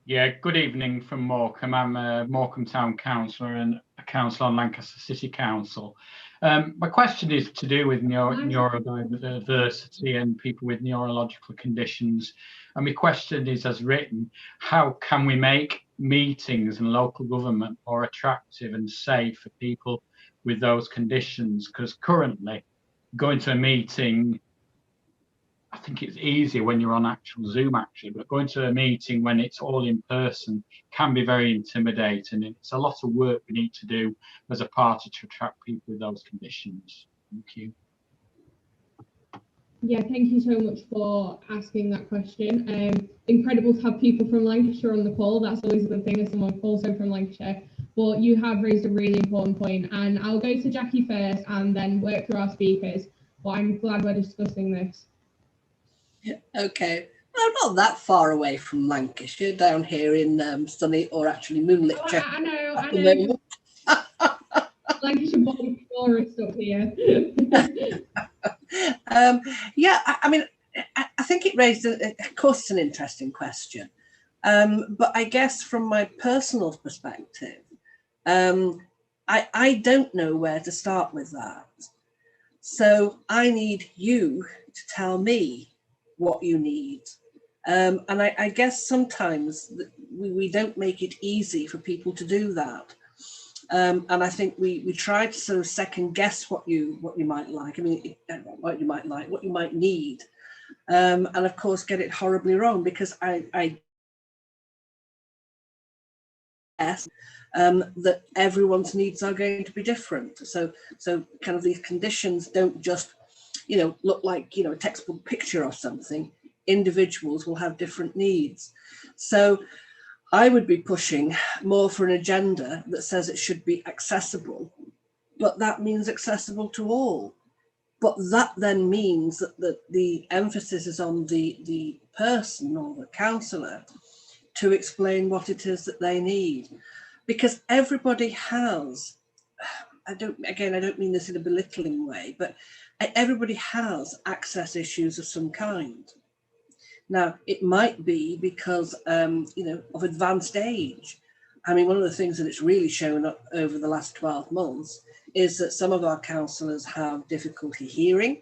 Yeah, good evening from Morecambe. I'm a Morecambe Town Councillor and a councillor on Lancaster City Council. My question is to do with neurodiversity and people with neurological conditions. And my question is, as written, how can we make meetings and local government more attractive and safe for people with those conditions? Because currently, going to a meeting, I think it's easier when you're on actual Zoom actually, but going to a meeting when it's all in person can be very intimidating. It's a lot of work we need to do as a party to attract people with those conditions. Thank you. Yeah, thank you so much for asking that question. Incredible to have people from Lancashire on the call. That's always a good thing as someone also from Lancashire. But you have raised a really important point, and I'll go to Jackie first and then work through our speakers. But I'm glad we're discussing this. Okay, I'm not that far away from Lancashire, down here in sunny or actually moonlit Cheshire. I know. Lancashire born tourist up here. Yeah, I mean, I think it raised, of course, it's an interesting question. But I guess from my personal perspective, I don't know where to start with that. So I need you to tell me what you need. And I guess sometimes we don't make it easy for people to do that. And I think we try to sort of second guess what you might like. I mean, what you might like, what you might need. And of course, get it horribly wrong, because I guess that everyone's needs are going to be different. So kind of these conditions don't just, look like, a textbook picture of something. Individuals will have different needs. So I would be pushing more for an agenda that says it should be accessible, but that means accessible to all. But that then means that the emphasis is on the person or the counsellor to explain what it is that they need. Because everybody has, I don't mean this in a belittling way, but everybody has access issues of some kind. Now, it might be because, of advanced age. I mean, one of the things that it's really shown up over the last 12 months is that some of our counsellors have difficulty hearing.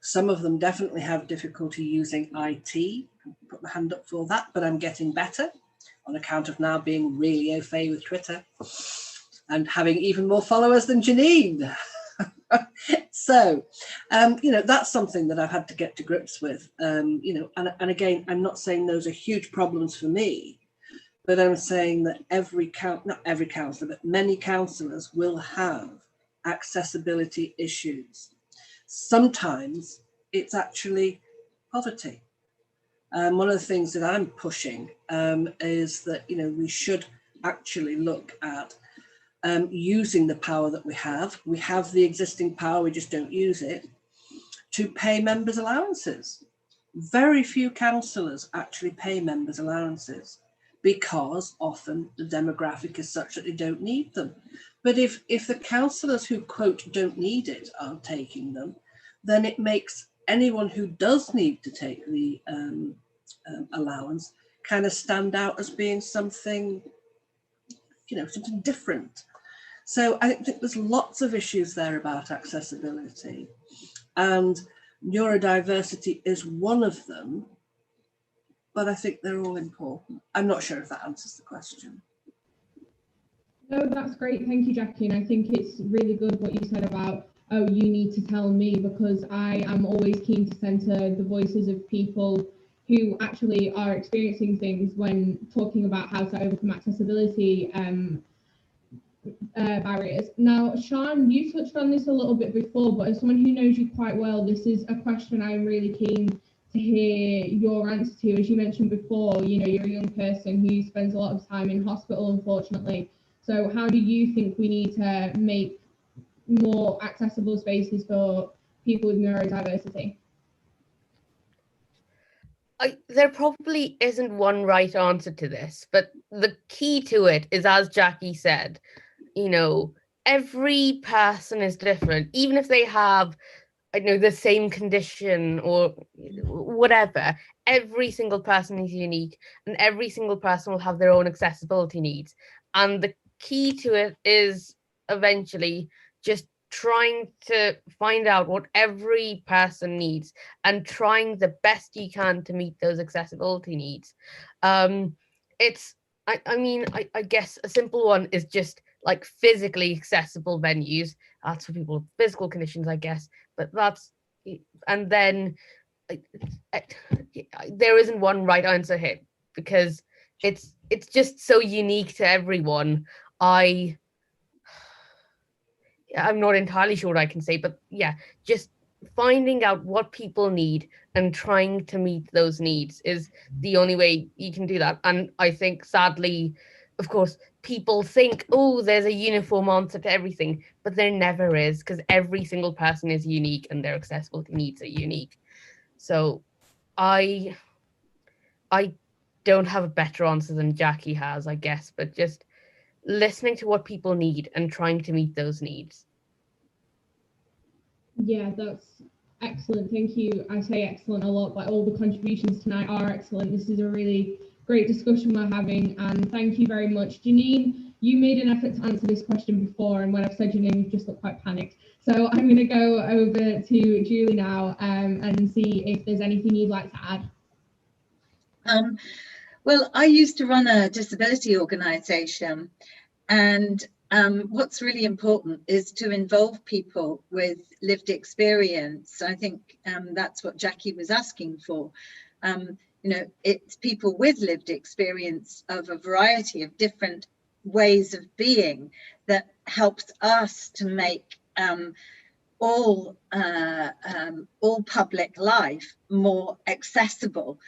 Some of them definitely have difficulty using IT. Put my hand up for that, but I'm getting better on account of now being really au fait with Twitter and having even more followers than Janine. So, that's something that I've had to get to grips with, and again, I'm not saying those are huge problems for me, but I'm saying that not every counsellor, but many counsellors will have accessibility issues. Sometimes it's actually poverty. One of the things that I'm pushing is that, we should actually look at using the power that we have. We have the existing power, we just don't use it, to pay members' allowances. Very few counsellors actually pay members' allowances because often the demographic is such that they don't need them. But if the counsellors who, quote, don't need it aren't taking them, then it makes anyone who does need to take the allowance kind of stand out as being something, something different. So I think there's lots of issues there about accessibility, and neurodiversity is one of them, but I think they're all important. I'm not sure if that answers the question. No, that's great. Thank you, Jackie. And I think it's really good what you said about, oh, you need to tell me, because I am always keen to centre the voices of people who actually are experiencing things when talking about how to overcome accessibility barriers. Now, Sean, you touched on this a little bit before, but as someone who knows you quite well, this is a question I'm really keen to hear your answer to. As you mentioned before, you know, you're a young person who spends a lot of time in hospital, unfortunately. So how do you think we need to make more accessible spaces for people with neurodiversity? There probably isn't one right answer to this, but the key to it is, as Jackie said, you know, every person is different, even if they have, I don't know, the same condition or whatever. Every single person is unique, and every single person will have their own accessibility needs. And the key to it is eventually just trying to find out what every person needs and trying the best you can to meet those accessibility needs. It's, I mean, I guess a simple one is just like physically accessible venues. That's for people with physical conditions, I guess. But that's, and then there isn't one right answer here because it's just so unique to everyone. I'm not entirely sure what I can say, but yeah, just finding out what people need and trying to meet those needs is the only way you can do that. And I think, sadly, of course, people think, oh, there's a uniform answer to everything, but there never is, because every single person is unique and their accessibility needs are unique. So I don't have a better answer than Jackie has, I guess, but just listening to what people need and trying to meet those needs. Yeah, that's excellent. Thank you. I say excellent a lot, but all the contributions tonight are excellent. This is a really great discussion we're having, and thank you very much. Janine, you made an effort to answer this question before, and when I've said your name, you've just looked quite panicked. So I'm going to go over to Julie now and see if there's anything you'd like to add. Well, I used to run a disability organisation, and what's really important is to involve people with lived experience. I think that's what Jackie was asking for. You know, it's people with lived experience of a variety of different ways of being that helps us to make all public life more accessible.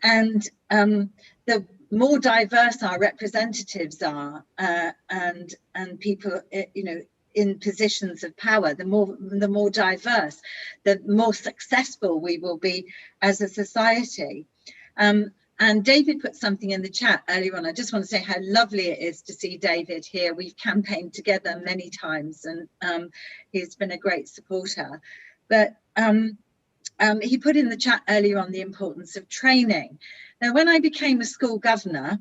And the more diverse our representatives are, and people, you know, in positions of power, the more diverse, the more successful we will be as a society. And David put something in the chat earlier on. I just want to say how lovely it is to see David here. We've campaigned together many times, and he's been a great supporter. But he put in the chat earlier on the importance of training. Now, when I became a school governor,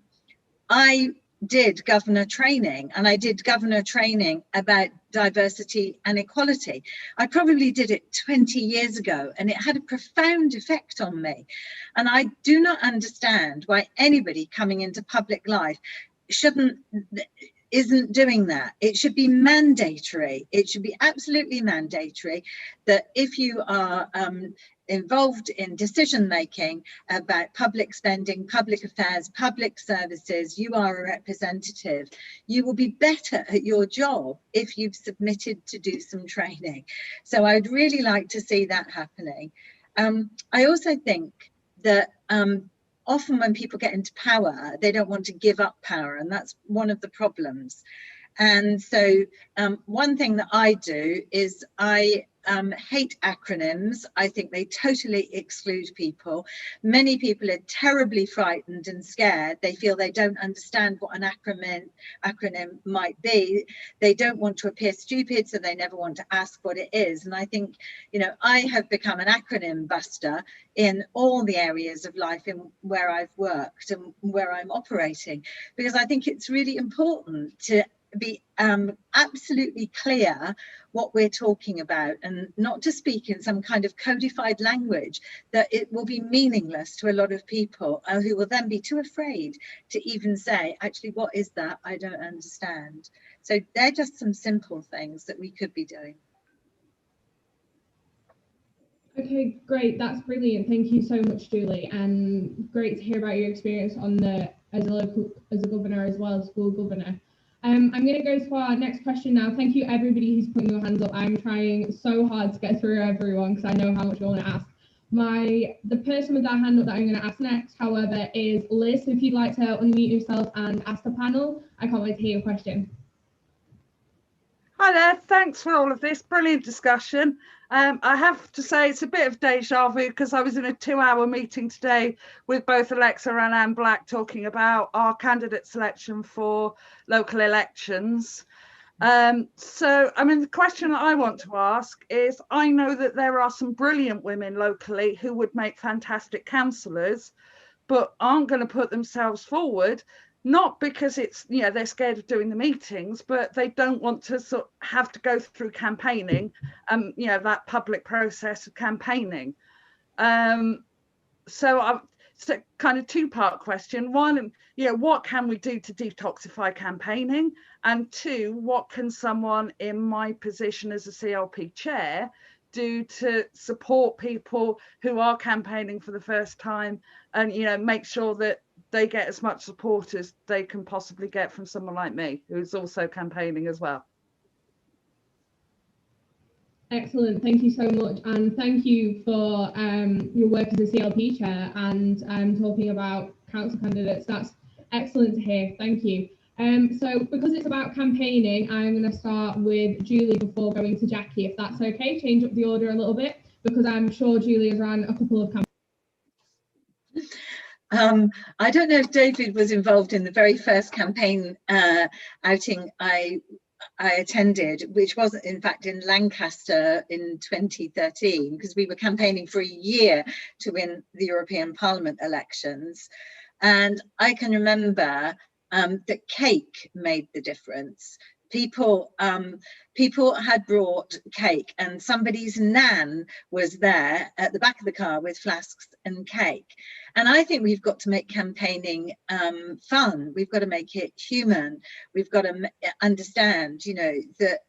I did governor training, and I did governor training about diversity and equality. I probably did it 20 years ago, and it had a profound effect on me. And I do not understand why anybody coming into public life isn't doing that. It should be mandatory. It should be absolutely mandatory that if you are involved in decision making about public spending, public affairs, public services, you are a representative. You will be better at your job if you've submitted to do some training. So I'd really like to see that happening. I also think that often when people get into power, they don't want to give up power, and that's one of the problems. And so one thing that I do is I hate acronyms. I think they totally exclude people. Many people are terribly frightened and scared. They feel they don't understand what an acronym might be. They don't want to appear stupid, so they never want to ask what it is. And I think, you know, I have become an acronym buster in all the areas of life in where I've worked and where I'm operating, because I think it's really important to be absolutely clear what we're talking about, and not to speak in some kind of codified language that it will be meaningless to a lot of people who will then be too afraid to even say, actually, what is that? I don't understand. So they're just some simple things that we could be doing. Okay, great. That's brilliant. Thank you so much, Julie, and great to hear about your experience on as a governor as well as school governor. I'm going to go to our next question now. Thank you everybody who's putting your hands up. I'm trying so hard to get through everyone because I know how much you want to ask. The person with that hand up that I'm going to ask next, however, is Liz. So if you'd like to unmute yourself and ask the panel, I can't wait to hear your question. Hi there, thanks for all of this, brilliant discussion. I have to say it's a bit of deja vu because I was in a 2-hour meeting today with both Alexa and Anne Black talking about our candidate selection for local elections. So, I mean, the question that I want to ask is, I know that there are some brilliant women locally who would make fantastic councillors, but aren't going to put themselves forward, not because it's, you know, they're scared of doing the meetings, but they don't want to sort of have to go through campaigning, you know, that public process of campaigning. So it's a kind of two-part question. One, you know, what can we do to detoxify campaigning? And two, what can someone in my position as a CLP chair do to support people who are campaigning for the first time, and, you know, make sure that they get as much support as they can possibly get from someone like me, who's also campaigning as well. Excellent, thank you so much, and thank you for your work as a CLP chair and talking about council candidates. That's excellent to hear, thank you. So because it's about campaigning, I'm going to start with Julie before going to Jackie, if that's okay. Change up the order a little bit, because I'm sure Julie has ran a couple of campaigns. I don't know if David was involved in the very first campaign outing I attended, which was in fact in Lancaster in 2013, because we were campaigning for a year to win the European Parliament elections. And I can remember that cake made the difference. People had brought cake, and somebody's nan was there at the back of the car with flasks and cake. And I think we've got to make campaigning fun. We've got to make it human. We've got to understand, you know, that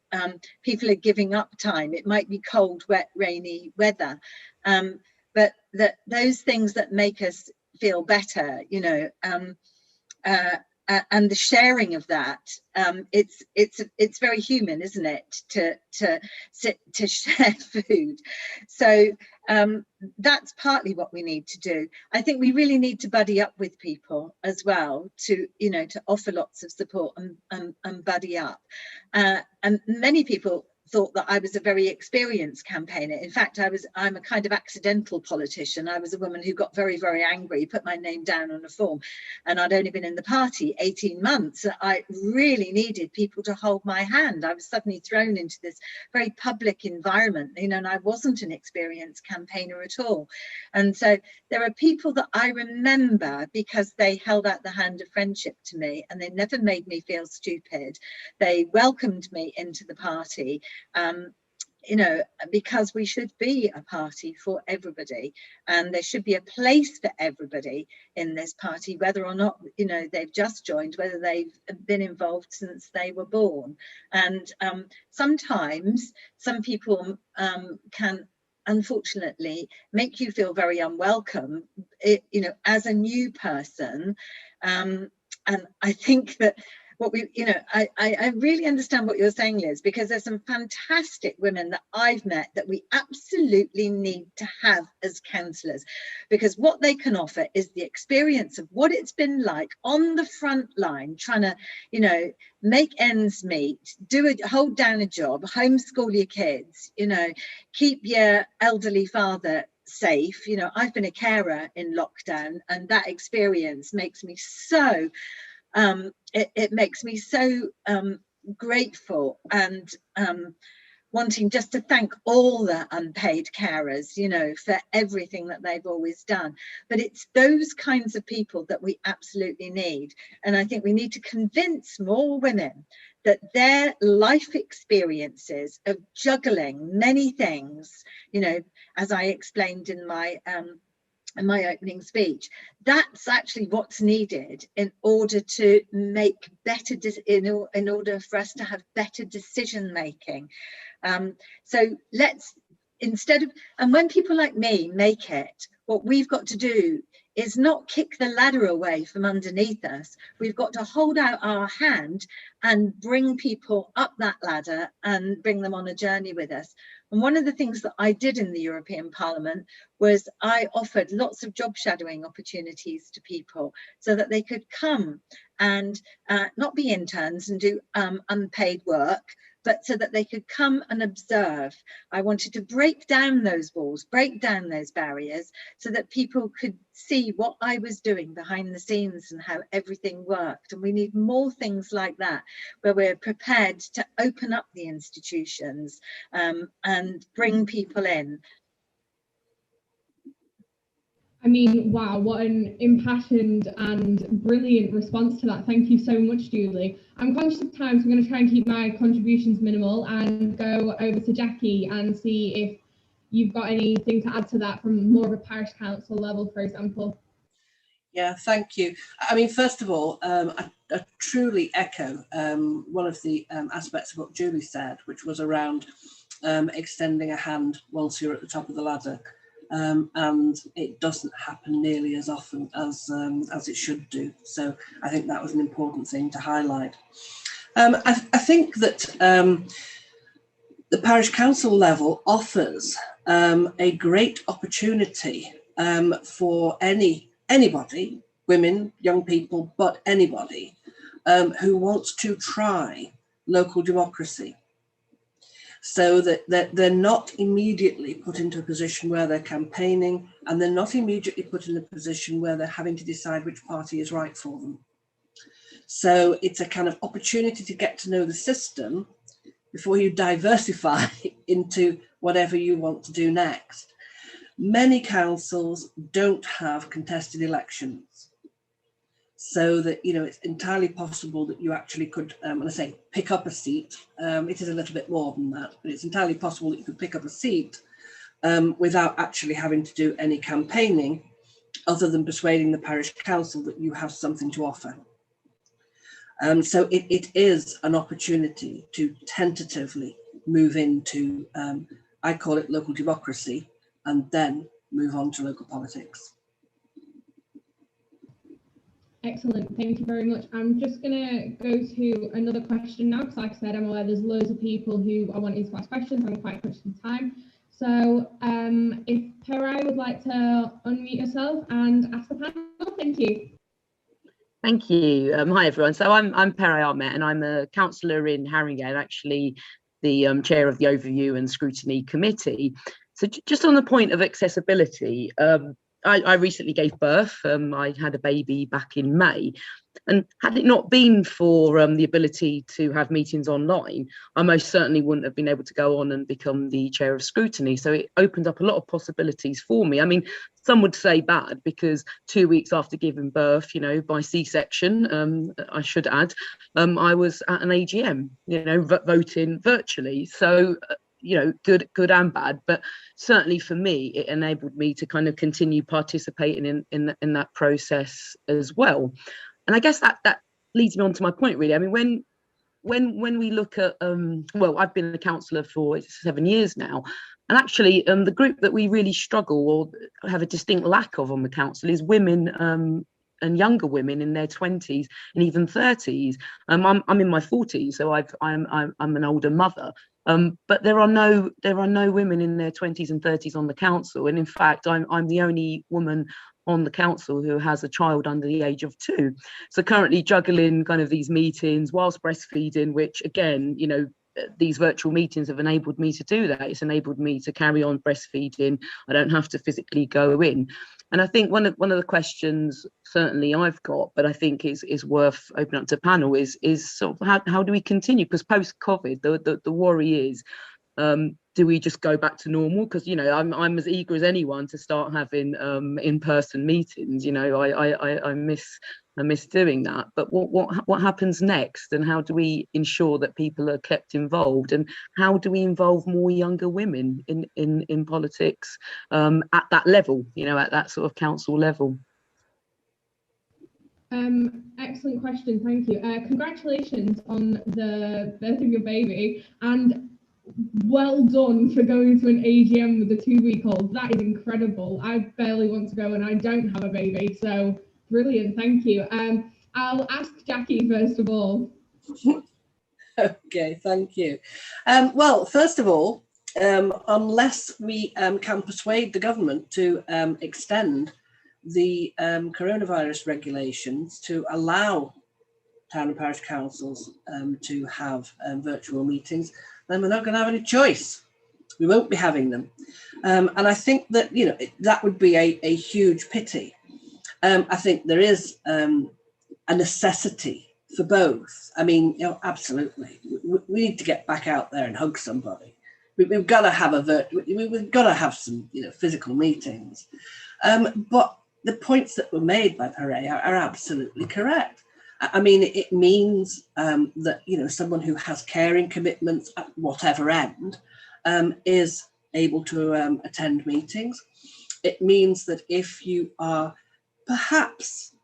people are giving up time. It might be cold, wet, rainy weather, but that those things that make us feel better, you know, and the sharing of that, it's very human, isn't it, to share food. So that's partly what we need to do. I think we really need to buddy up with people as well, to, you know, to offer lots of support and buddy up. And many people thought that I was a very experienced campaigner. In fact, I'm a kind of accidental politician. I was a woman who got very, very angry, put my name down on a form, and I'd only been in the party 18 months. I really needed people to hold my hand. I was suddenly thrown into this very public environment, you know, and I wasn't an experienced campaigner at all. And so there are people that I remember because they held out the hand of friendship to me, and they never made me feel stupid. They welcomed me into the party. You know, because we should be a party for everybody, and there should be a place for everybody in this party, whether or not, you know, they've just joined, whether they've been involved since they were born. And sometimes some people can unfortunately make you feel very unwelcome, you know, as a new person. And I think that what we, you know, I really understand what you're saying, Liz, because there's some fantastic women that I've met that we absolutely need to have as councillors, because what they can offer is the experience of what it's been like on the front line, trying to, you know, make ends meet, hold down a job, homeschool your kids, you know, keep your elderly father safe. You know, I've been a carer in lockdown, and that experience makes me so it makes me so grateful, and wanting just to thank all the unpaid carers, you know, for everything that they've always done. But it's those kinds of people that we absolutely need. And I think we need to convince more women that their life experiences of juggling many things, you know, as I explained in my opening speech, that's actually what's needed in order to make better, in order for us to have better decision making. So let's, instead of, and when people like me make it, what we've got to do is not kick the ladder away from underneath us. We've got to hold out our hand and bring people up that ladder and bring them on a journey with us. And one of the things that I did in the European Parliament was I offered lots of job shadowing opportunities to people so that they could come and not be interns and do unpaid work, but so that they could come and observe. I wanted to break down those walls, break down those barriers, so that people could see what I was doing behind the scenes and how everything worked. And we need more things like that, where we're prepared to open up the institutions and bring people in. I mean, wow, what an impassioned and brilliant response to that. Thank you so much, Julie. I'm conscious of time, so I'm going to try and keep my contributions minimal and go over to Jackie and see if you've got anything to add to that from more of a parish council level, for example. Yeah, thank you. I mean, first of all, I truly echo one of the aspects of what Julie said, which was around extending a hand once you're at the top of the ladder. And it doesn't happen nearly as often as it should do. So I think that was an important thing to highlight. I think that the parish council level offers a great opportunity for anybody, women, young people, but anybody who wants to try local democracy. So that they're not immediately put into a position where they're campaigning, and they're not immediately put in a position where they're having to decide which party is right for them. So it's a kind of opportunity to get to know the system before you diversify into whatever you want to do next. Many councils don't have contested elections. So that, you know, it's entirely possible that you actually could, when I say pick up a seat, it is a little bit more than that, but it's entirely possible that you could pick up a seat without actually having to do any campaigning, other than persuading the parish council that you have something to offer. So it is an opportunity to tentatively move into, I call it local democracy, and then move on to local politics. Excellent, thank you very much. I'm just going to go to another question now, because like I said, I'm aware there's loads of people who are wanting to ask questions. I'm quite conscious of time. So if Perai would like to unmute yourself and ask the panel, thank you. Thank you. Hi everyone. So I'm Perai Ahmet, and I'm a councillor in Haringey, actually the chair of the Overview and Scrutiny Committee. So just on the point of accessibility, I recently gave birth. I had a baby back in May, and had it not been for the ability to have meetings online, I most certainly wouldn't have been able to go on and become the chair of scrutiny. So it opened up a lot of possibilities for me. I mean, some would say bad, because 2 weeks after giving birth, you know, by C-section, I should add, I was at an AGM, you know, voting virtually. So you know, good and bad, but certainly for me, it enabled me to kind of continue participating in that process as well. And I guess that leads me on to my point, really. I mean, when we look at, well, I've been a councillor for 7 years now, and actually the group that we really struggle or have a distinct lack of on the council is women and younger women in their 20s and even 30s. I'm in my 40s, so I'm an older mother. But there are no women in their 20s and 30s on the council, and in fact, I'm the only woman on the council who has a child under the age of 2. So currently juggling kind of these meetings whilst breastfeeding, which again, you know, these virtual meetings have enabled me to do that. It's enabled me to carry on breastfeeding. I don't have to physically go in. And I think one of the questions certainly I've got, but I think is worth opening up to panel is sort of how do we continue? Because post-COVID, the worry is, do we just go back to normal? Because, you know, I'm as eager as anyone to start having in-person meetings. You know, I miss doing that. But what happens next, and how do we ensure that people are kept involved, and how do we involve more younger women in politics at that level, you know, at that sort of council level? Excellent question, thank you. Congratulations on the birth of your baby. And well done for going to an AGM with a 2-week-old. That is incredible. I barely want to go and I don't have a baby, so brilliant, thank you. I'll ask Jackie first of all. Okay, thank you. Well, first of all, unless we can persuade the government to extend the coronavirus regulations to allow town and parish councils to have virtual meetings, then we're not going to have any choice. We won't be having them. And I think that, you know, that would be a huge pity. I think there is a necessity for both. I mean, you know, absolutely. We need to get back out there and hug somebody. We've got to have we've got to have some, you know, physical meetings. But the points that were made by Pere are absolutely correct. I mean, it means that, you know, someone who has caring commitments at whatever end is able to attend meetings. It means that if you are perhaps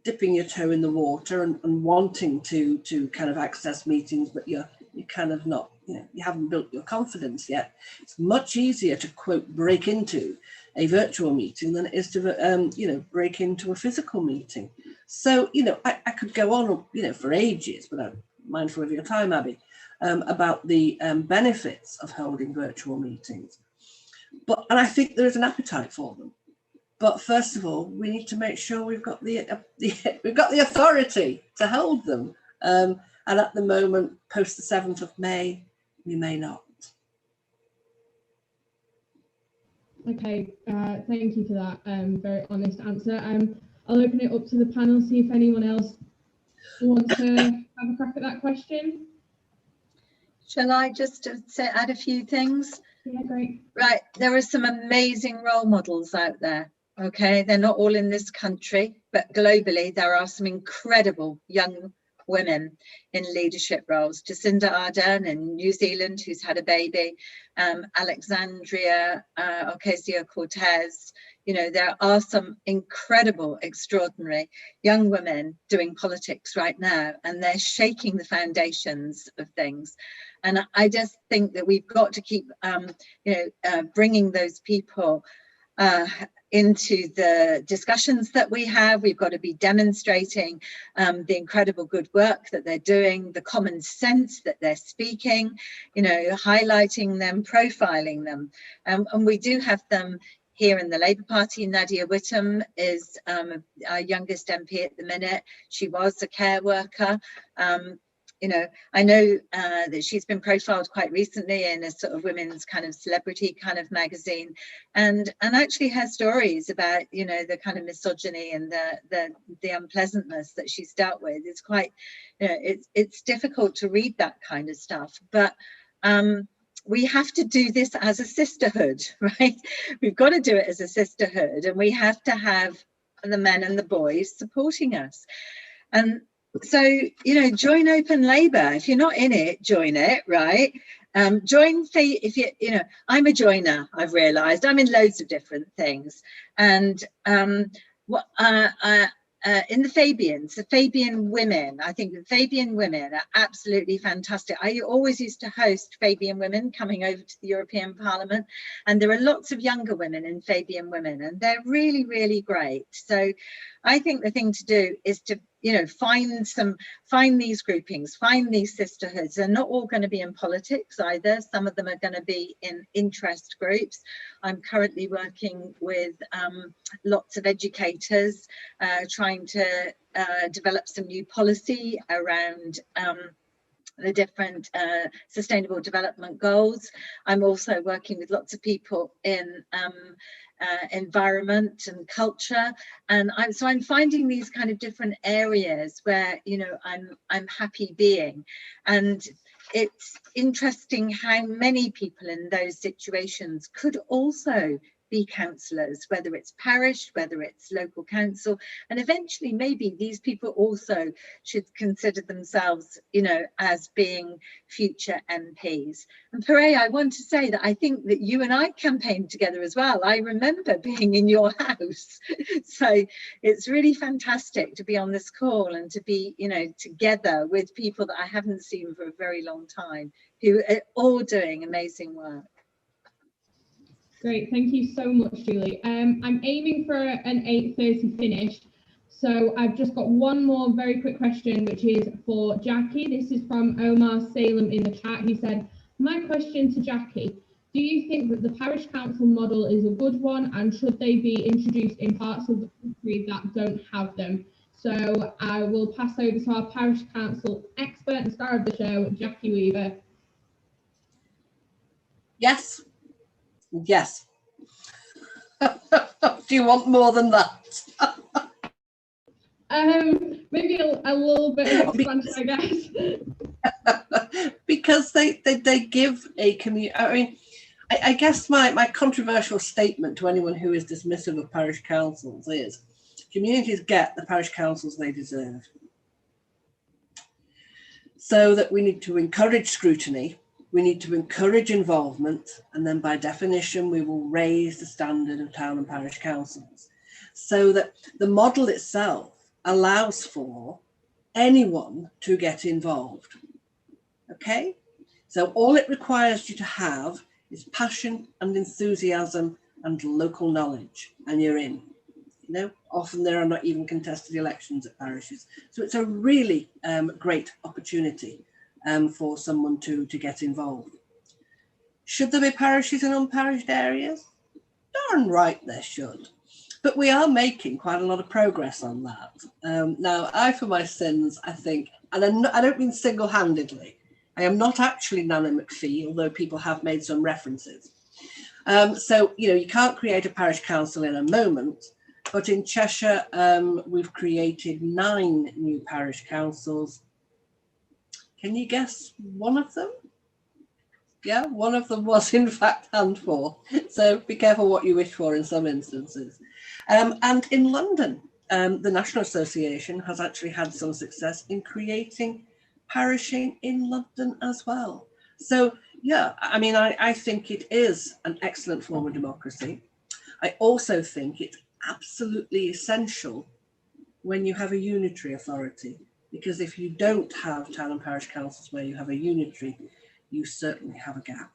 dipping your toe in the water and wanting to kind of access meetings, but you're kind of not, you know, you haven't built your confidence yet, it's much easier to, quote, break into a virtual meeting than it is to, you know, break into a physical meeting. So, you know, I could go on, you know, for ages, but I'm mindful of your time, Abby, about the benefits of holding virtual meetings. And I think there is an appetite for them. But first of all, we need to make sure we've got the authority to hold them. And at the moment, post the 7th of May, we may not. Okay, thank you for that very honest answer. I'll open it up to the panel, see if anyone else wants to have a crack at that question. Shall I just add a few things? Yeah, great. Right, there are some amazing role models out there. Okay, they're not all in this country, but globally there are some incredible young women in leadership roles. Jacinda Ardern in New Zealand, who's had a baby, Alexandria Ocasio-Cortez. You know, there are some incredible, extraordinary young women doing politics right now, and they're shaking the foundations of things. And I just think that we've got to keep, bringing those people into the discussions that we have. We've got to be demonstrating the incredible good work that they're doing, the common sense that they're speaking, you know, highlighting them, profiling them. And we do have them here in the Labour Party. Nadia Whittome is our youngest MP at the minute. She was a care worker. You know, I know that she's been profiled quite recently in a sort of women's kind of celebrity kind of magazine, and actually her stories about, you know, the kind of misogyny and the unpleasantness that she's dealt with. It's quite, you know, it's difficult to read that kind of stuff, but we have to do this as a sisterhood, right? We've got to do it as a sisterhood, and we have to have the men and the boys supporting us. And so, you know, join Open Labour. If you're not in it, join it, right? Join, if you know, I'm a joiner, I've realised. I'm in loads of different things. And in the Fabian women, I think the Fabian women are absolutely fantastic. I always used to host Fabian women coming over to the European Parliament, and there are lots of younger women in Fabian women, and they're really, really great. So I think the thing to do is to, you know, find these groupings, find these sisterhoods. They're not all going to be in politics either. Some of them are going to be in interest groups. I'm currently working with lots of educators, trying to develop some new policy around the different sustainable development goals. I'm also working with lots of people in environment and culture, and I'm finding these kind of different areas where, you know, I'm happy being. And it's interesting how many people in those situations could also be councillors, whether it's parish, whether it's local council, and eventually maybe these people also should consider themselves, you know, as being future MPs. And Pere, I want to say that I think that you and I campaigned together as well. I remember being in your house. So it's really fantastic to be on this call and to be, you know, together with people that I haven't seen for a very long time. who are all doing amazing work. Great, thank you so much, Julie. I'm aiming for an 8:30 finish. So I've just got one more very quick question, which is for Jackie. This is from Omar Salem in the chat. He said, my question to Jackie, do you think that the parish council model is a good one, and should they be introduced in parts of the country that don't have them? So I will pass over to our parish council expert and star of the show, Jackie Weaver. Yes. Yes. Do you want more than that? Maybe a little bit of expansion, I guess. Because they give a community. I mean, I guess my controversial statement to anyone who is dismissive of parish councils is communities get the parish councils they deserve. So that we need to encourage scrutiny, we need to encourage involvement, and then by definition, we will raise the standard of town and parish councils so that the model itself allows for anyone to get involved. Okay, so all it requires you to have is passion and enthusiasm and local knowledge, and you're in. You know, often there are not even contested elections at parishes, so it's a really great opportunity for someone to get involved. Should there be parishes in unparished areas? Darn right there should. But we are making quite a lot of progress on that. Now, I, for my sins, I think, and I don't mean single-handedly, I am not actually Nana McPhee, although people have made some references. So, you know, you can't create a parish council in a moment, but in Cheshire, we've created 9 new parish councils. Can you guess one of them? Yeah, one of them was in fact hand for. So be careful what you wish for in some instances. And in London, the National Association has actually had some success in creating parishing in London as well. So yeah, I mean, I think it is an excellent form of democracy. I also think it's absolutely essential when you have a unitary authority, because if you don't have town and parish councils where you have a unitary, you certainly have a gap.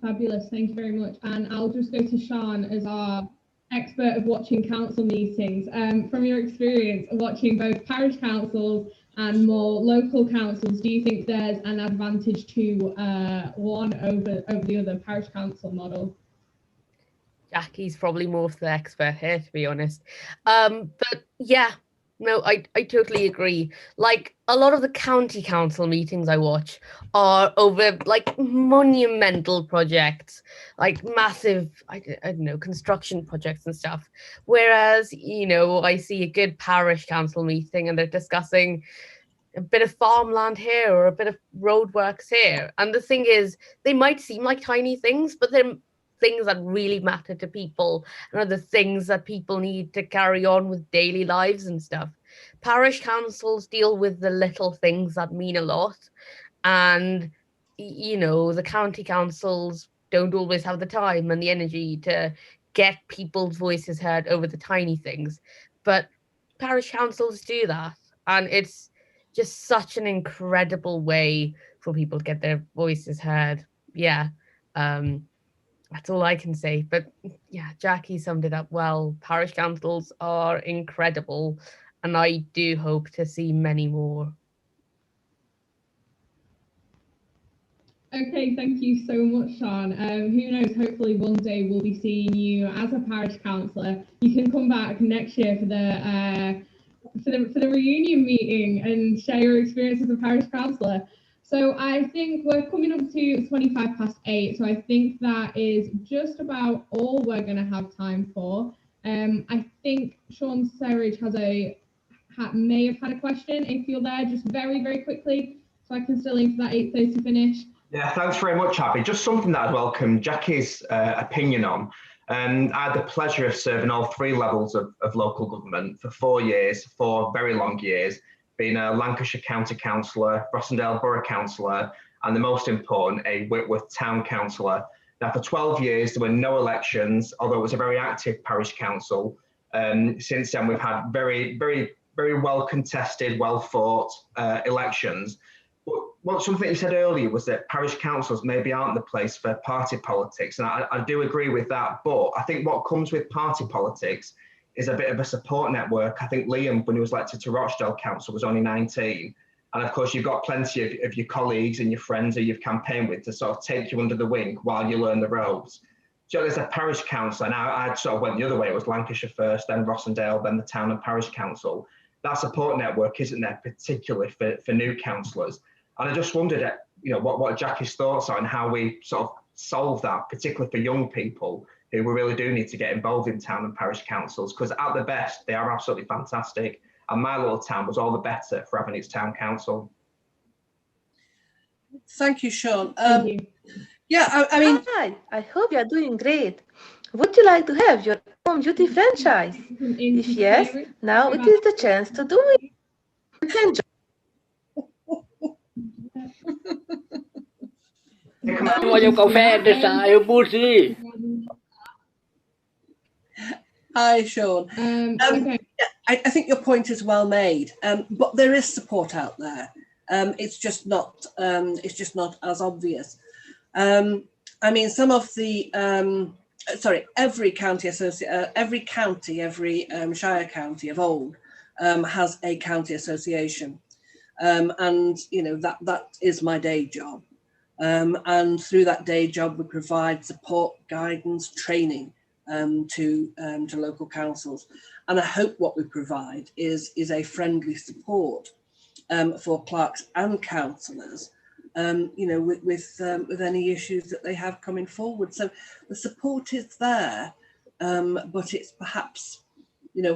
Fabulous, thank you very much. And I'll just go to Sean as our expert of watching council meetings. From your experience of watching both parish councils and more local councils, do you think there's an advantage to one over the other, parish council model? Jackie's probably more of the expert here, to be honest. But yeah, no, I totally agree. Like, a lot of the county council meetings I watch are over like monumental projects, like massive, I don't know, construction projects and stuff. Whereas, you know, I see a good parish council meeting and they're discussing a bit of farmland here or a bit of roadworks here. And the thing is, they might seem like tiny things, but they're things that really matter to people and are the things that people need to carry on with daily lives and stuff. Parish councils deal with the little things that mean a lot, and you know, the county councils don't always have the time and the energy to get people's voices heard over the tiny things, but parish councils do that, and it's just such an incredible way for people to get their voices heard. Yeah, that's all I can say. But yeah, Jackie summed it up well. Parish councils are incredible, and I do hope to see many more. Okay, thank you so much, Sean. Who knows, hopefully one day we'll be seeing you as a parish councillor. You can come back next year for the reunion meeting and share your experience as a parish councillor. So I think we're coming up to 8:25, so I think that is just about all we're going to have time for. I think Sean Serridge may have had a question. If you're there, just very, very quickly, so I can still aim for that 8:30 finish. Yeah, thanks very much, Abby. Just something that I'd welcome Jackie's opinion on. I had the pleasure of serving all 3 levels of local government for 4 years, 4 very long years, being a Lancashire County Councillor, Rossendale Borough Councillor, and the most important, a Whitworth Town Councillor. Now, for 12 years, there were no elections, although it was a very active parish council. Since then, we've had very very well contested, well fought elections. But something you said earlier was that parish councils maybe aren't the place for party politics, and I do agree with that. But I think what comes with party politics is a bit of a support network. I think Liam, when he was elected to Rochdale Council, was only 19. And of course, you've got plenty of your colleagues and your friends who you've campaigned with to sort of take you under the wing while you learn the ropes. So there's a parish council, and I sort of went the other way. It was Lancashire first, then Rossendale, then the town and parish council. That support network isn't there particularly for new councillors. And I just wondered, what Jackie's thoughts are on how we sort of solve that, particularly for young people who we really do need to get involved in town and parish councils, because at the best, they are absolutely fantastic. And my little town was all the better for having its town council. Thank you, Sean. Thank you. Yeah, I mean... Hi, I hope you're doing great. Would you like to have your own beauty franchise? If yes, now it is the chance to do it. Enjoy. Voglio caffè, sai, così. Hi, Sean. Okay. I think your point is well made, but there is support out there. It's just not as obvious. I mean, some of the every county every shire county of old has a county association, and that is my day job. And through that day job, we provide support, guidance, training to local councils. And I hope what we provide is a friendly support for clerks and councillors, with any issues that they have coming forward. So the support is there, but it's perhaps,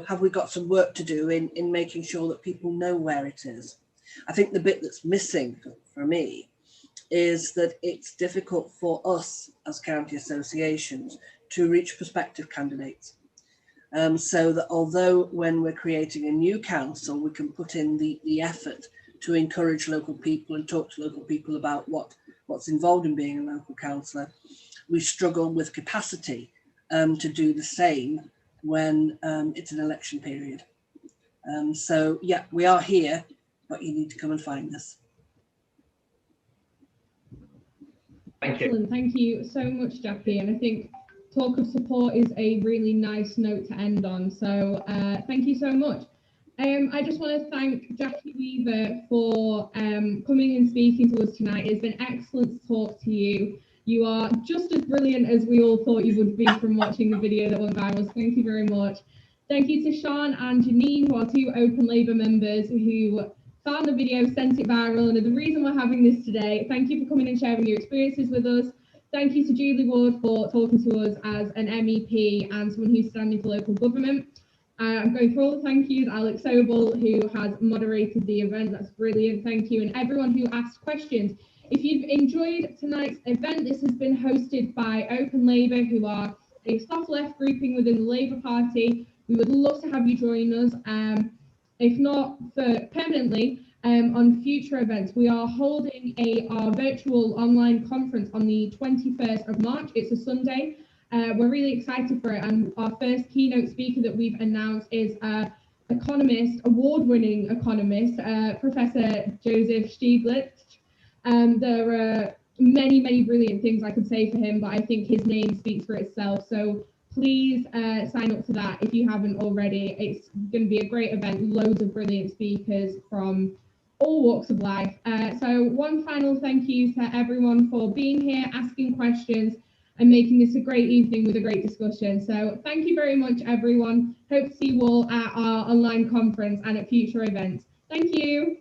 have we got some work to do in making sure that people know where it is? I think the bit that's missing for me is that it's difficult for us as county associations to reach prospective candidates. So that although when we're creating a new council, we can put in the effort to encourage local people and talk to local people about what's involved in being a local councillor, we struggle with capacity to do the same when it's an election period. So yeah, we are here, but you need to come and find us. Thank you. Excellent. Thank you so much, Jackie. And I think talk of support is a really nice note to end on. So thank you so much. I just want to thank Jackie Weaver for coming and speaking to us tonight. It's been excellent to talk to you. You are just as brilliant as we all thought you would be from watching the video that went viral. So thank you very much. Thank you to Sean and Janine, who are two Open Labour members who found the video, sent it viral, and are the reason we're having this today. Thank you for coming and sharing your experiences with us. Thank you to Julie Ward for talking to us as an MEP and someone who's standing for local government. I'm going through all the thank yous. Alex Sobel, who has moderated the event, that's brilliant, thank you. And everyone who asked questions. If you've enjoyed tonight's event, this has been hosted by Open Labour, who are a soft left grouping within the Labour Party. We would love to have you join us. If not for permanently, on future events. We are holding our virtual online conference on the 21st of March. It's a Sunday. We're really excited for it. And our first keynote speaker that we've announced is economist, award-winning economist, Professor Joseph Stieglitz. There are many, many brilliant things I could say for him, but I think his name speaks for itself. So please sign up to that if you haven't already. It's going to be a great event, loads of brilliant speakers from all walks of life. So one final thank you to everyone for being here, asking questions, and making this a great evening with a great discussion. So thank you very much, everyone. Hope to see you all at our online conference and at future events. Thank you.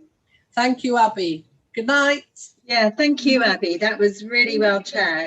Thank you, Abby. Good night. Yeah, thank you, Abby. That was really well chaired.